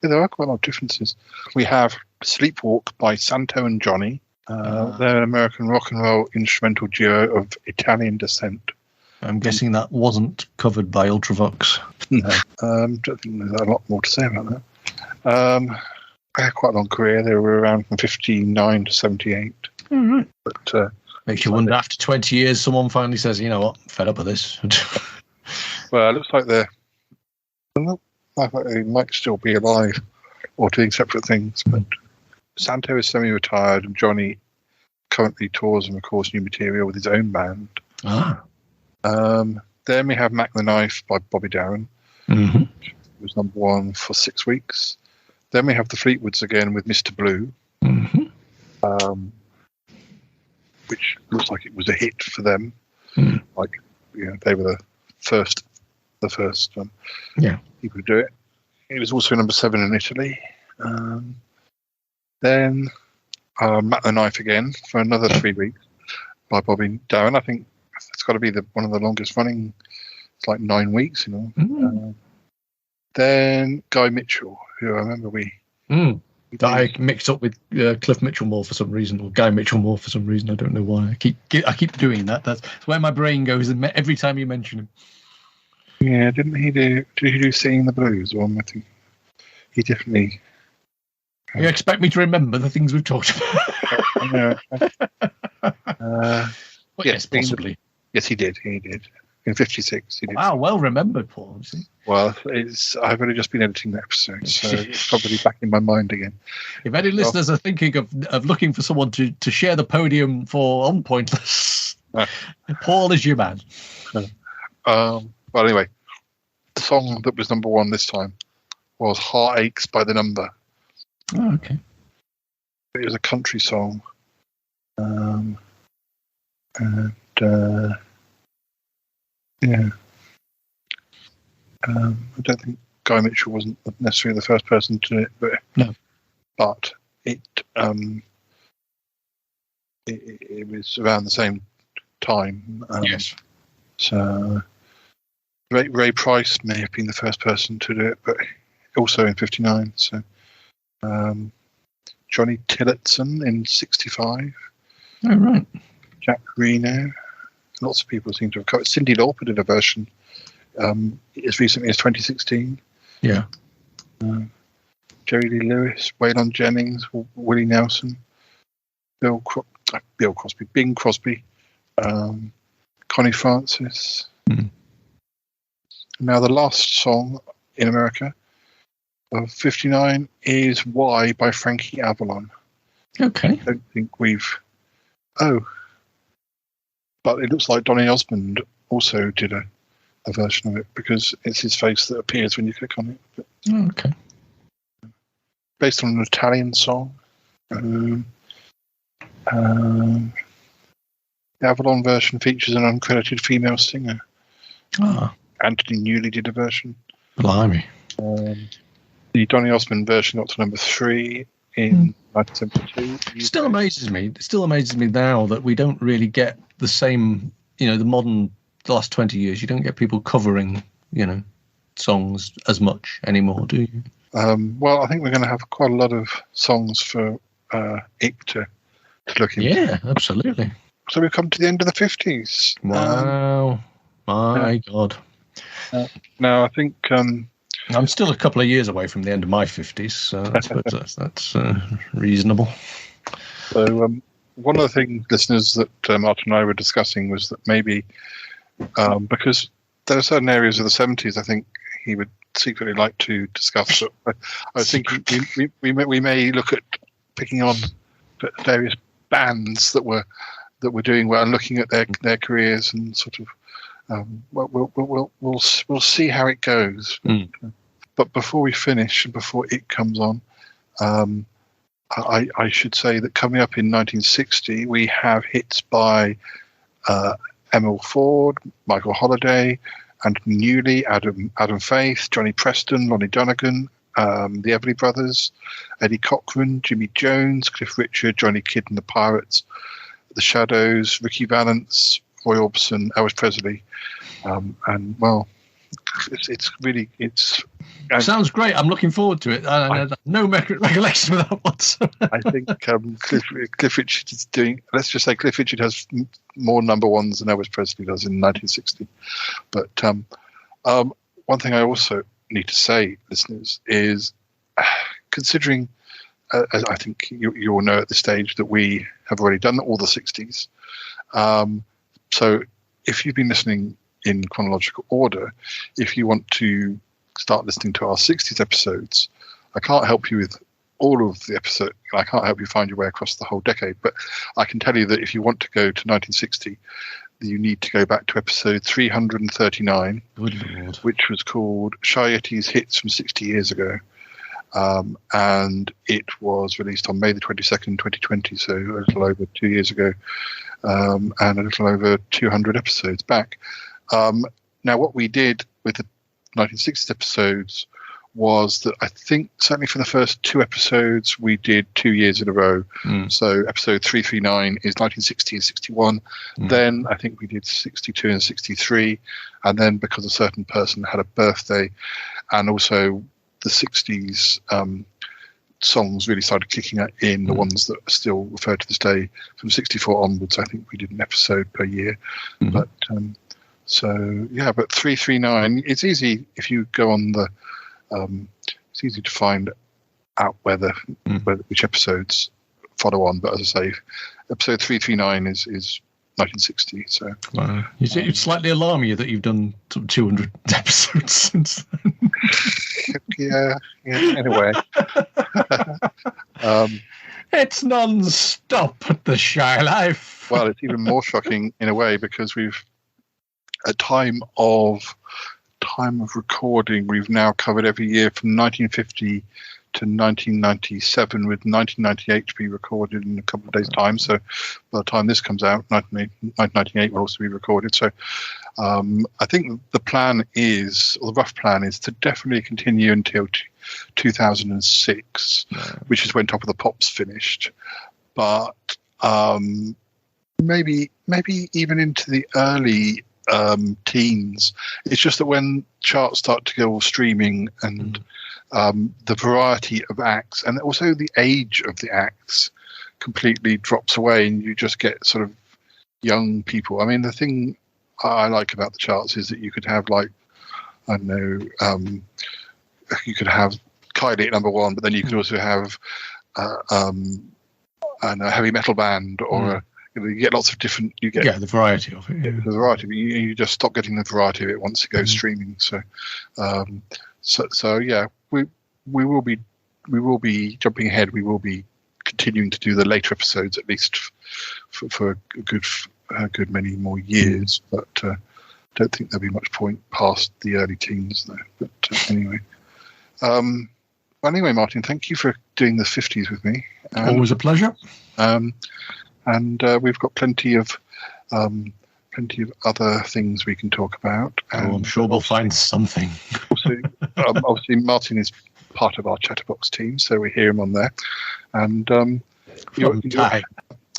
Yeah, there are quite a lot of differences. We have Sleepwalk by Santo and Johnny. They're an American rock and roll instrumental duo of Italian descent. I'm guessing that wasn't covered by Ultravox. No. Don't think there's a lot more to say about that. They had quite a long career. They were around from 59 to 78. Mm-hmm. But makes you wonder, after 20 years, someone finally says, you know what, I'm fed up with this. Well, it looks like they might still be alive or doing separate things. But Santo is semi-retired, and Johnny currently tours and records new material with his own band. Then we have Mac the Knife by Bobby Darin. Mm-hmm. It was number 1 for 6 weeks. Then we have the Fleetwoods again with Mr. Blue, which looks like it was a hit for them. Mm. Like, they were the first people to do it. It was also number 7 in Italy. Then Mac the Knife again for another 3 weeks by Bobby Darin. I think it's got to be one of the longest running. It's like 9 weeks, Then Guy Mitchell, who I remember I mixed up with Cliff Mitchell more for some reason, or Guy Mitchell more for some reason. I don't know why. I keep doing that. That's where my brain goes every time you mention him. Yeah, didn't he do? Did he do "Singing the Blues"? Or I think he definitely. You expect me to remember the things we've talked about? Yes, possibly. Yes, he did. In 56, he did. Wow, well remembered, Paul. See? Well, I've only just been editing the episode, so it's probably back in my mind again. If any listeners are thinking of looking for someone to share the podium for On Pointless, Paul is your man. Well, anyway, the song that was number 1 this time was "Heartaches" by The Number. Oh, okay. It was a country song. Yeah. I don't think Guy Mitchell wasn't necessarily the first person to do it, but No. But it was around the same time. Yes. So Ray Price may have been the first person to do it, but also in '59. So Johnny Tillotson in '65. Oh, right. Jack Reno. Lots of people seem to have covered. Cyndi Lauper did a version as recently as 2016. Yeah. Jerry Lee Lewis, Waylon Jennings, Willie Nelson, Bing Crosby, Connie Francis. Mm. Now, the last song in America of '59 is Why by Frankie Avalon. Okay. I don't think we've... Oh. But it looks like Donny Osmond also did a version of it, because it's his face that appears when you click on it. But, okay. based on an Italian song. The Avalon version features an uncredited female singer. Ah. Anthony Newley did a version. Blimey. The Donny Osmond version got to number 3 in 1972. It still amazes me now that we don't really get the same, the last 20 years, you don't get people covering, songs as much anymore, do you? Well, I think we're going to have quite a lot of songs for Ick to look into. Yeah, absolutely. So we've come to the end of the 50s. Wow. My God. Now, I think... I'm still a couple of years away from the end of my 50s, so that's reasonable. So one of the things, listeners, that Martin and I were discussing was that maybe because there are certain areas of the 70s I think he would secretly like to discuss. But I think we may look at picking on various bands that were doing well and looking at their careers and sort of we'll see how it goes. Mm. But before we finish and before it comes on, I should say that coming up in 1960 we have hits by Emil Ford, Michael Holliday, Anthony Newley, Adam Faith, Johnny Preston, Lonnie Donegan, the Everly Brothers, Eddie Cochran, Jimmy Jones, Cliff Richard, Johnny Kidd and the Pirates, The Shadows, Ricky Valance, Roy Orbison, Elvis Presley, and well, it's sounds great. I'm looking forward to it. I no recollection of that whatsoever. I think Cliff Richard is doing. Let's just say Cliff Richard has more number ones than Elvis Presley does in 1960. But one thing I also need to say, listeners, is considering, as I think you all know at this stage, that we have already done all the 60s. So if you've been listening in chronological order, if you want to start listening to our 60s episodes, I can't help you with all of the episodes. I can't help you find your way across the whole decade, but I can tell you that if you want to go to 1960, you need to go back to episode 339, which was called Shy Yeti'S Hits from 60 Years Ago. And it was released on May the 22nd, 2020, so a little over 2 years ago, and a little over 200 episodes back. Now, what we did with the 1960s episodes was that I think certainly for the first 2 episodes we did 2 years in a row. So episode 339 is 1960 and 61. Then I think we did 62 and 63, and then because a certain person had a birthday, and also the 60s songs really started kicking in, the ones that are still referred to this day, from 64 onwards, I think we did an episode per year. But so yeah, but 339, it's easy if you go on the it's easy to find out which episodes follow on. But as I say, episode 339 is 1960. So wow. It's slightly alarming that you've done 200 episodes since then. yeah. Anyway, it's non-stop at the Shy Life. Well, it's even more shocking in a way because we've, at time of recording, we've now covered every year from 1950 to to 1997, with 1998 to be recorded in a couple of days' time. So by the time this comes out, 1998 will also be recorded. So I think the plan is, or the rough plan is, to definitely continue until 2006, which is when Top of the Pops finished. But maybe even into the early teens. It's just that when charts start to go all streaming and the variety of acts and also the age of the acts completely drops away, and you just get sort of young people. I mean, the thing I like about the charts is that you could have, like, I don't know, you could have Kylie at number 1, but then you could also have a heavy metal band, or you get lots of different. You get the variety of it. The variety, but you just stop getting the variety of it once it goes streaming. So, yeah, we will be jumping ahead. We will be continuing to do the later episodes, at least for a good many more years. But don't think there'll be much point past the early teens, though. But anyway. Anyway, Martin, thank you for doing the 50s with me. Always a pleasure. And we've got plenty of other things we can talk about. And I'm sure we'll find something. Obviously, Martin is part of our Chatterbox team, so we hear him on there. And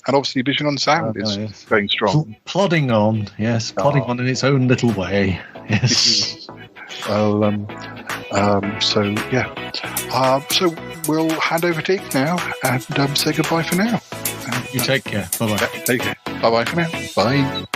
and obviously, Vision on Sound is going strong. Plodding on, yes, plodding on in its own little way. Yes. Well, so yeah. So we'll hand over to Ike now and say goodbye for now. You take care. Bye-bye. Take care. Bye-bye for now. Bye.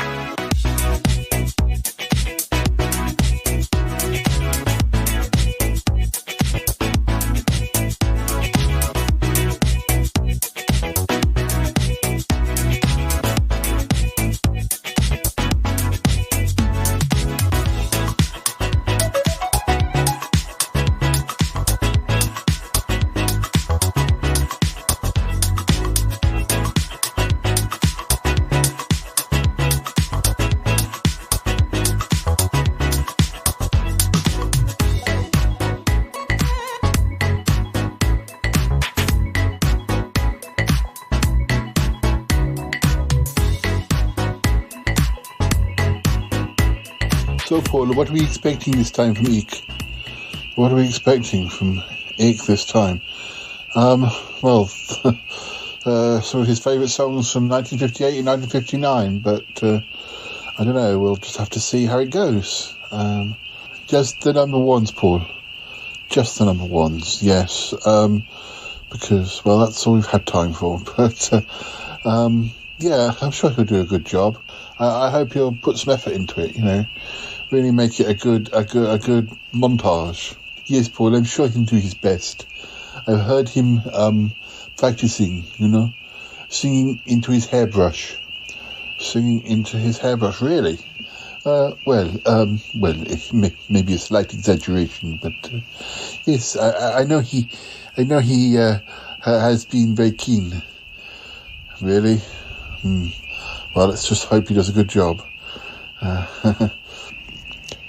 So, Paul, what are we expecting this time from Ike? What are we expecting from Ike this time? Well, some of his favourite songs from 1958 and 1959, but I don't know, we'll just have to see how it goes. Just the number ones, Paul. Just the number ones, yes. Because, well, that's all we've had time for. But, yeah, I'm sure he'll do a good job. I hope he'll put some effort into it, you know. Really make it a good montage. Yes, Paul, I'm sure he can do his best. I've heard him practicing, you know, singing into his hairbrush. Really? Well, it may be a slight exaggeration, but yes, I know he has been very keen. Really? Well, let's just hope he does a good job.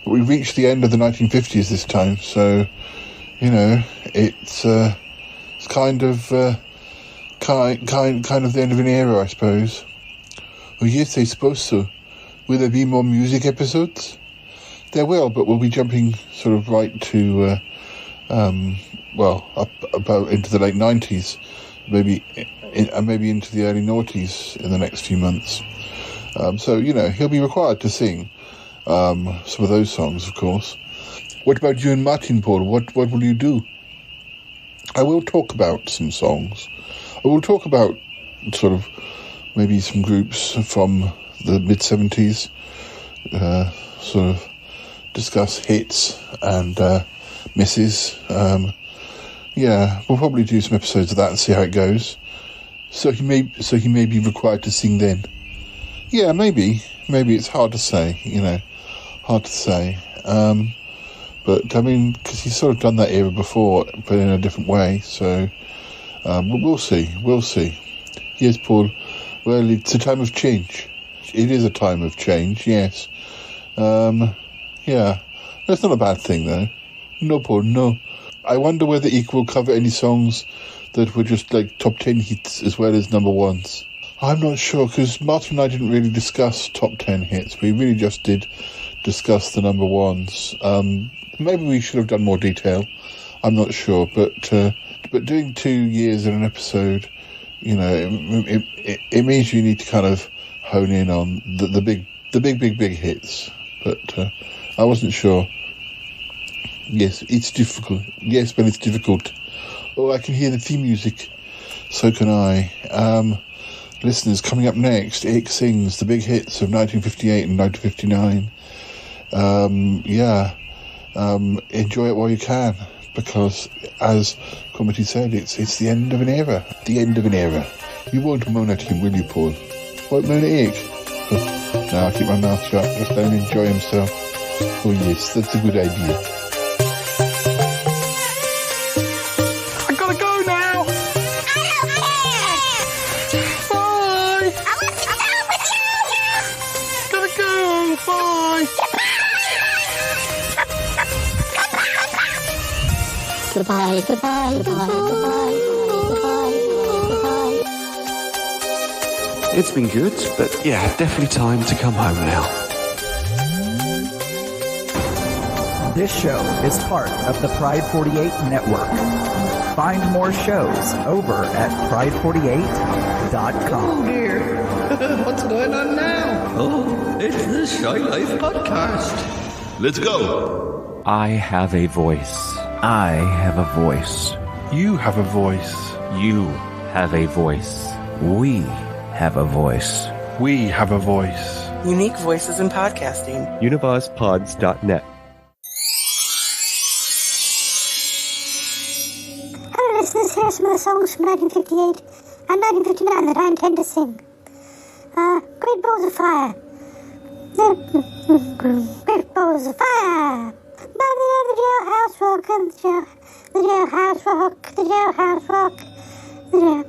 We've reached the end of the 1950s this time, so you know it's kind of the end of an era, I suppose. Oh yes, I suppose so. Will there be more music episodes? There will, but we'll be jumping sort of right to up about into the late 90s, maybe into the early noughties in the next few months. So you know he'll be required to sing some of those songs, of course. What about you and Martin, Paul? What will you do? I will talk about some songs. I will talk about sort of maybe some groups from the mid-70s, sort of discuss hits and misses. Yeah, we'll probably do some episodes of that and see how it goes. So he may be required to sing then. Yeah, maybe it's hard to say, you know. Hard to say. But, I mean, because he's sort of done that era before, but in a different way, so we'll see. Yes, Paul. Well, it's a time of change. It is a time of change, yes. Yeah. That's not a bad thing, though. No, Paul, no. I wonder whether Ike will cover any songs that were just like top 10 hits as well as number ones. I'm not sure, because Martin and I didn't really discuss top 10 hits. We really just did discuss the number ones. Maybe we should have done more detail. I'm not sure, but doing 2 years in an episode, you know, it means you need to kind of hone in on the big hits. But I wasn't sure. Yes, it's difficult. Yes, but it's difficult. Oh, I can hear the theme music. So can I. Listeners, coming up next, Ike sings the big hits of 1958 and 1959. Enjoy it while you can, because, as Comedy said, it's the end of an era. The end of an era. You won't moan at him, will you, Paul? Won't moan at Ike? Now I'll keep my mouth shut. Just let him enjoy himself. Oh yes, that's a good idea. I gotta go now. Bye. I want to go with you. Gotta go. Bye. Goodbye, goodbye, goodbye, goodbye, goodbye, goodbye. It's been good, but yeah, definitely time to come home now. This show is part of the Pride 48 network. Find more shows over at pride48.com. Oh dear, what's going on now? Oh, it's the Shy Life podcast. Let's go. I have a voice. I have a voice. You have a voice. You have a voice. We have a voice. We have a voice. Unique voices in podcasting. UnivazPods.net. Hello listeners, here are some of the songs from 1958 and 1959 that I intend to sing. Great Balls of Fire. Great Balls of Fire. By the jailhouse rock and the jailhouse rock, the jailhouse rock, the jail.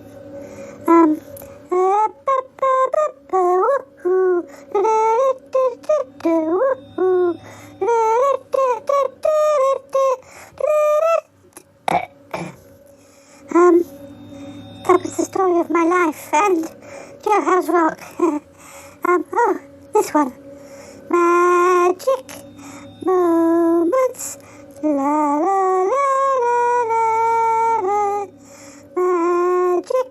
That was the story of my life and jailhouse rock. This one. Magic moments, la la la la la. Magic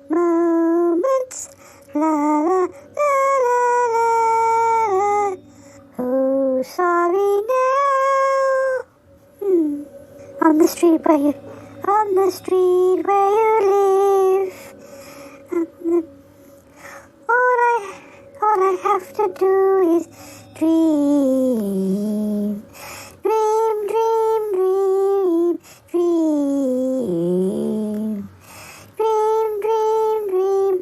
moments, la la la la la. Oh, sorry now. On the street where you live. All I have to do is dream. Dream, dream, dream, dream. Dream, dream, dream,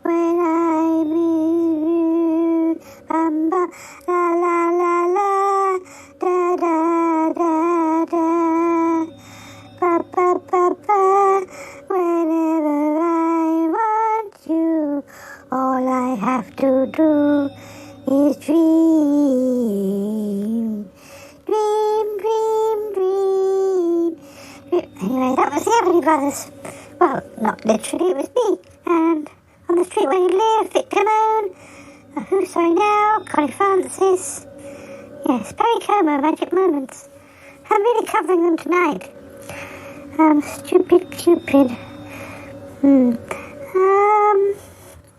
when I'm with you. Bam, bam, la, la, la, la, da, da, da, da. Ba, ba, ba, ba, whenever I want you, all I have to do is dream. Dream, dream, dream. Anyway, that was the Everly Brothers. Well, not literally, it was me. And on the street where you live, Victor Moan, Who's Sorry Now, Connie Francis. Yes, Barry Como, Magic Moments. I'm really covering them tonight. Stupid.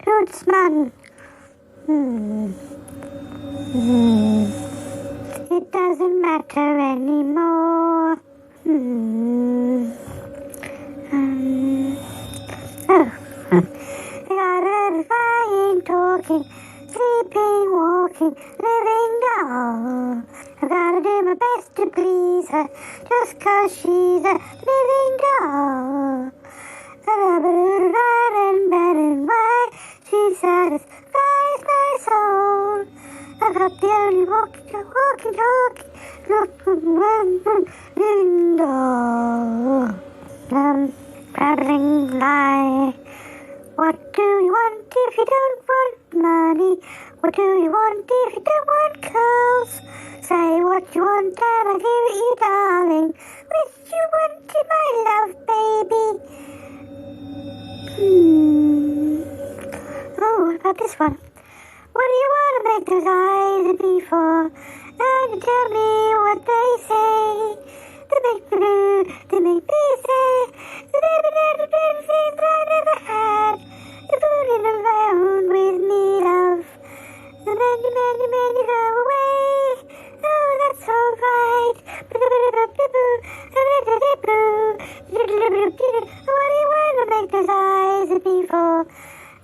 Rootsman. It doesn't matter anymore. Flying, talking, sleeping, walking, living doll. I've gotta do my best to please her, just 'cause she's a living doll. Red and white, she satisfies my soul. I've got the only walking, living doll. Prattling lie. What do you want if you don't want money? What do you want if you don't want curls? Say what you want and I'll give it you, darling. what you want to my love, baby. Oh, what about this one? What do you want to make those eyes be for? And tell me what they say. They make me blue, they make me say. They never things I never had. You're fooling around with me, love. The man, you go away. Oh, that's alright. What do you want to make those eyes be for?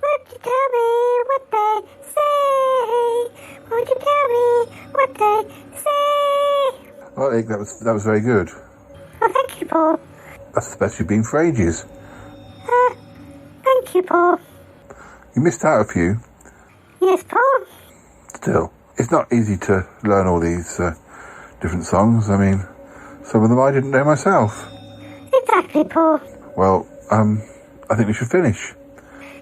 Won't you tell me what they say? Won't you tell me what they say? Well, Ick, that was very good. Oh, thank you, Paul. That's the best you've been for ages. Thank you, Paul. You missed out a few. Yes, Paul. Still, it's not easy to learn all these different songs. I mean, some of them I didn't know myself. Exactly, Paul. Well, I think we should finish.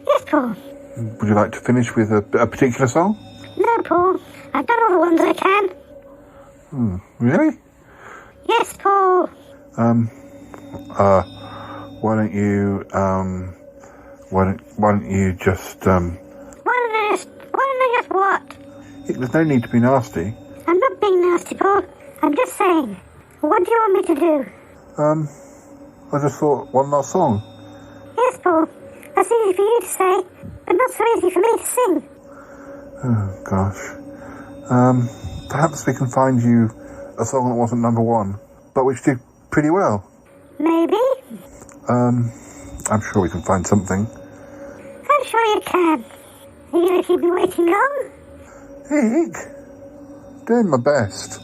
Yes, Paul. Would you like to finish with a particular song? No, Paul. I've done all the ones I can. Really? Yes, Paul. Why don't you just Why don't I just what? There's no need to be nasty. I'm not being nasty, Paul. I'm just saying. What do you want me to do? I just thought one last song. Yes, Paul. That's easy for you to say, but not so easy for me to sing. Oh, gosh. Perhaps we can find you a song that wasn't number one, but which did pretty well. Maybe. I'm sure we can find something. I'm sure you can. Are you going to keep me waiting long? Ick, doing my best.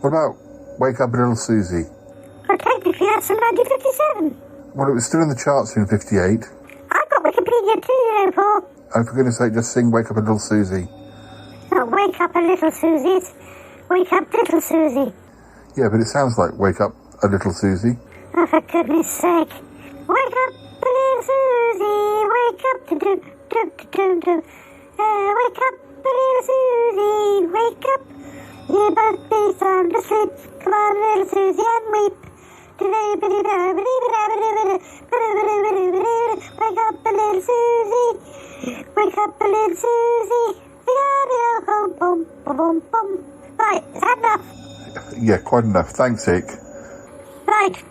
What about Wake Up Little Susie? Well, technically that's from 1957. Well, it was still in the charts in 58. I've got Wikipedia too, you know, Paul. Oh, for goodness sake, just sing Wake Up a Little Susie. Not Wake Up a Little Susie, it's Wake Up Little Susie. Yeah, but it sounds like Wake Up a Little Susie. Oh, for goodness sake. Wake up, little Susie, wake up, do-do, do-do-do-do. Wake up, little Susie, wake up. You must be sound asleep. Come on, little Susie, and weep. Wake up, little Susie. Wake up, little Susie. Right, is that enough? Yeah, quite enough. Thanks, Ick. Right.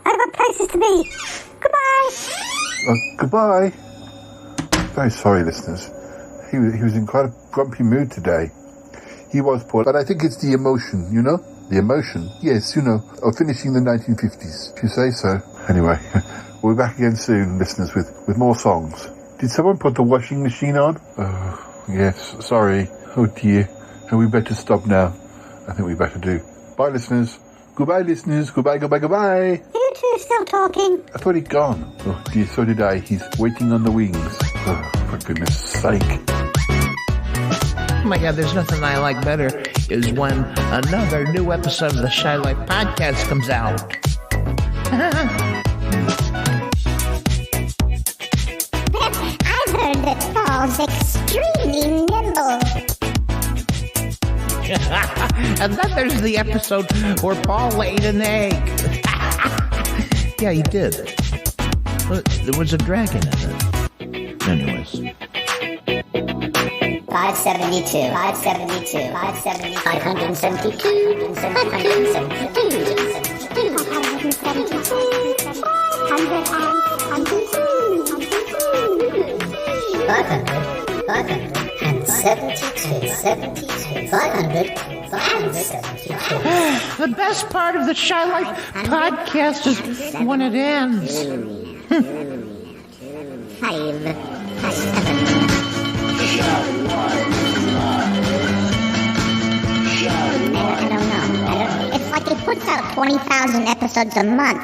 I've got places to be. Goodbye. Goodbye. Very sorry, listeners. He was in quite a grumpy mood today. He was, Paul, but I think it's the emotion, you know? The emotion, yes, you know, of finishing the 1950s, if you say so. Anyway, we'll be back again soon, listeners, with more songs. Did someone put the washing machine on? Oh, yes, sorry. Oh, dear. And we better stop now. I think we better do. Bye, listeners. Goodbye, listeners. Goodbye, goodbye, goodbye. You two still talking? I thought he'd gone. Oh, dear, so did I. He's waiting on the wings. Oh, for goodness sake. Oh my God, there's nothing I like better is when another new episode of the Shy Life podcast comes out. I've heard that Paul's extremely nimble. And then there's the episode where Paul laid an egg. Yeah, he did. There was a dragon in it. Anyways. 572, 572, 572, 572, 572. The best part of the Shy Life podcast is when it ends. 20,000 episodes a month.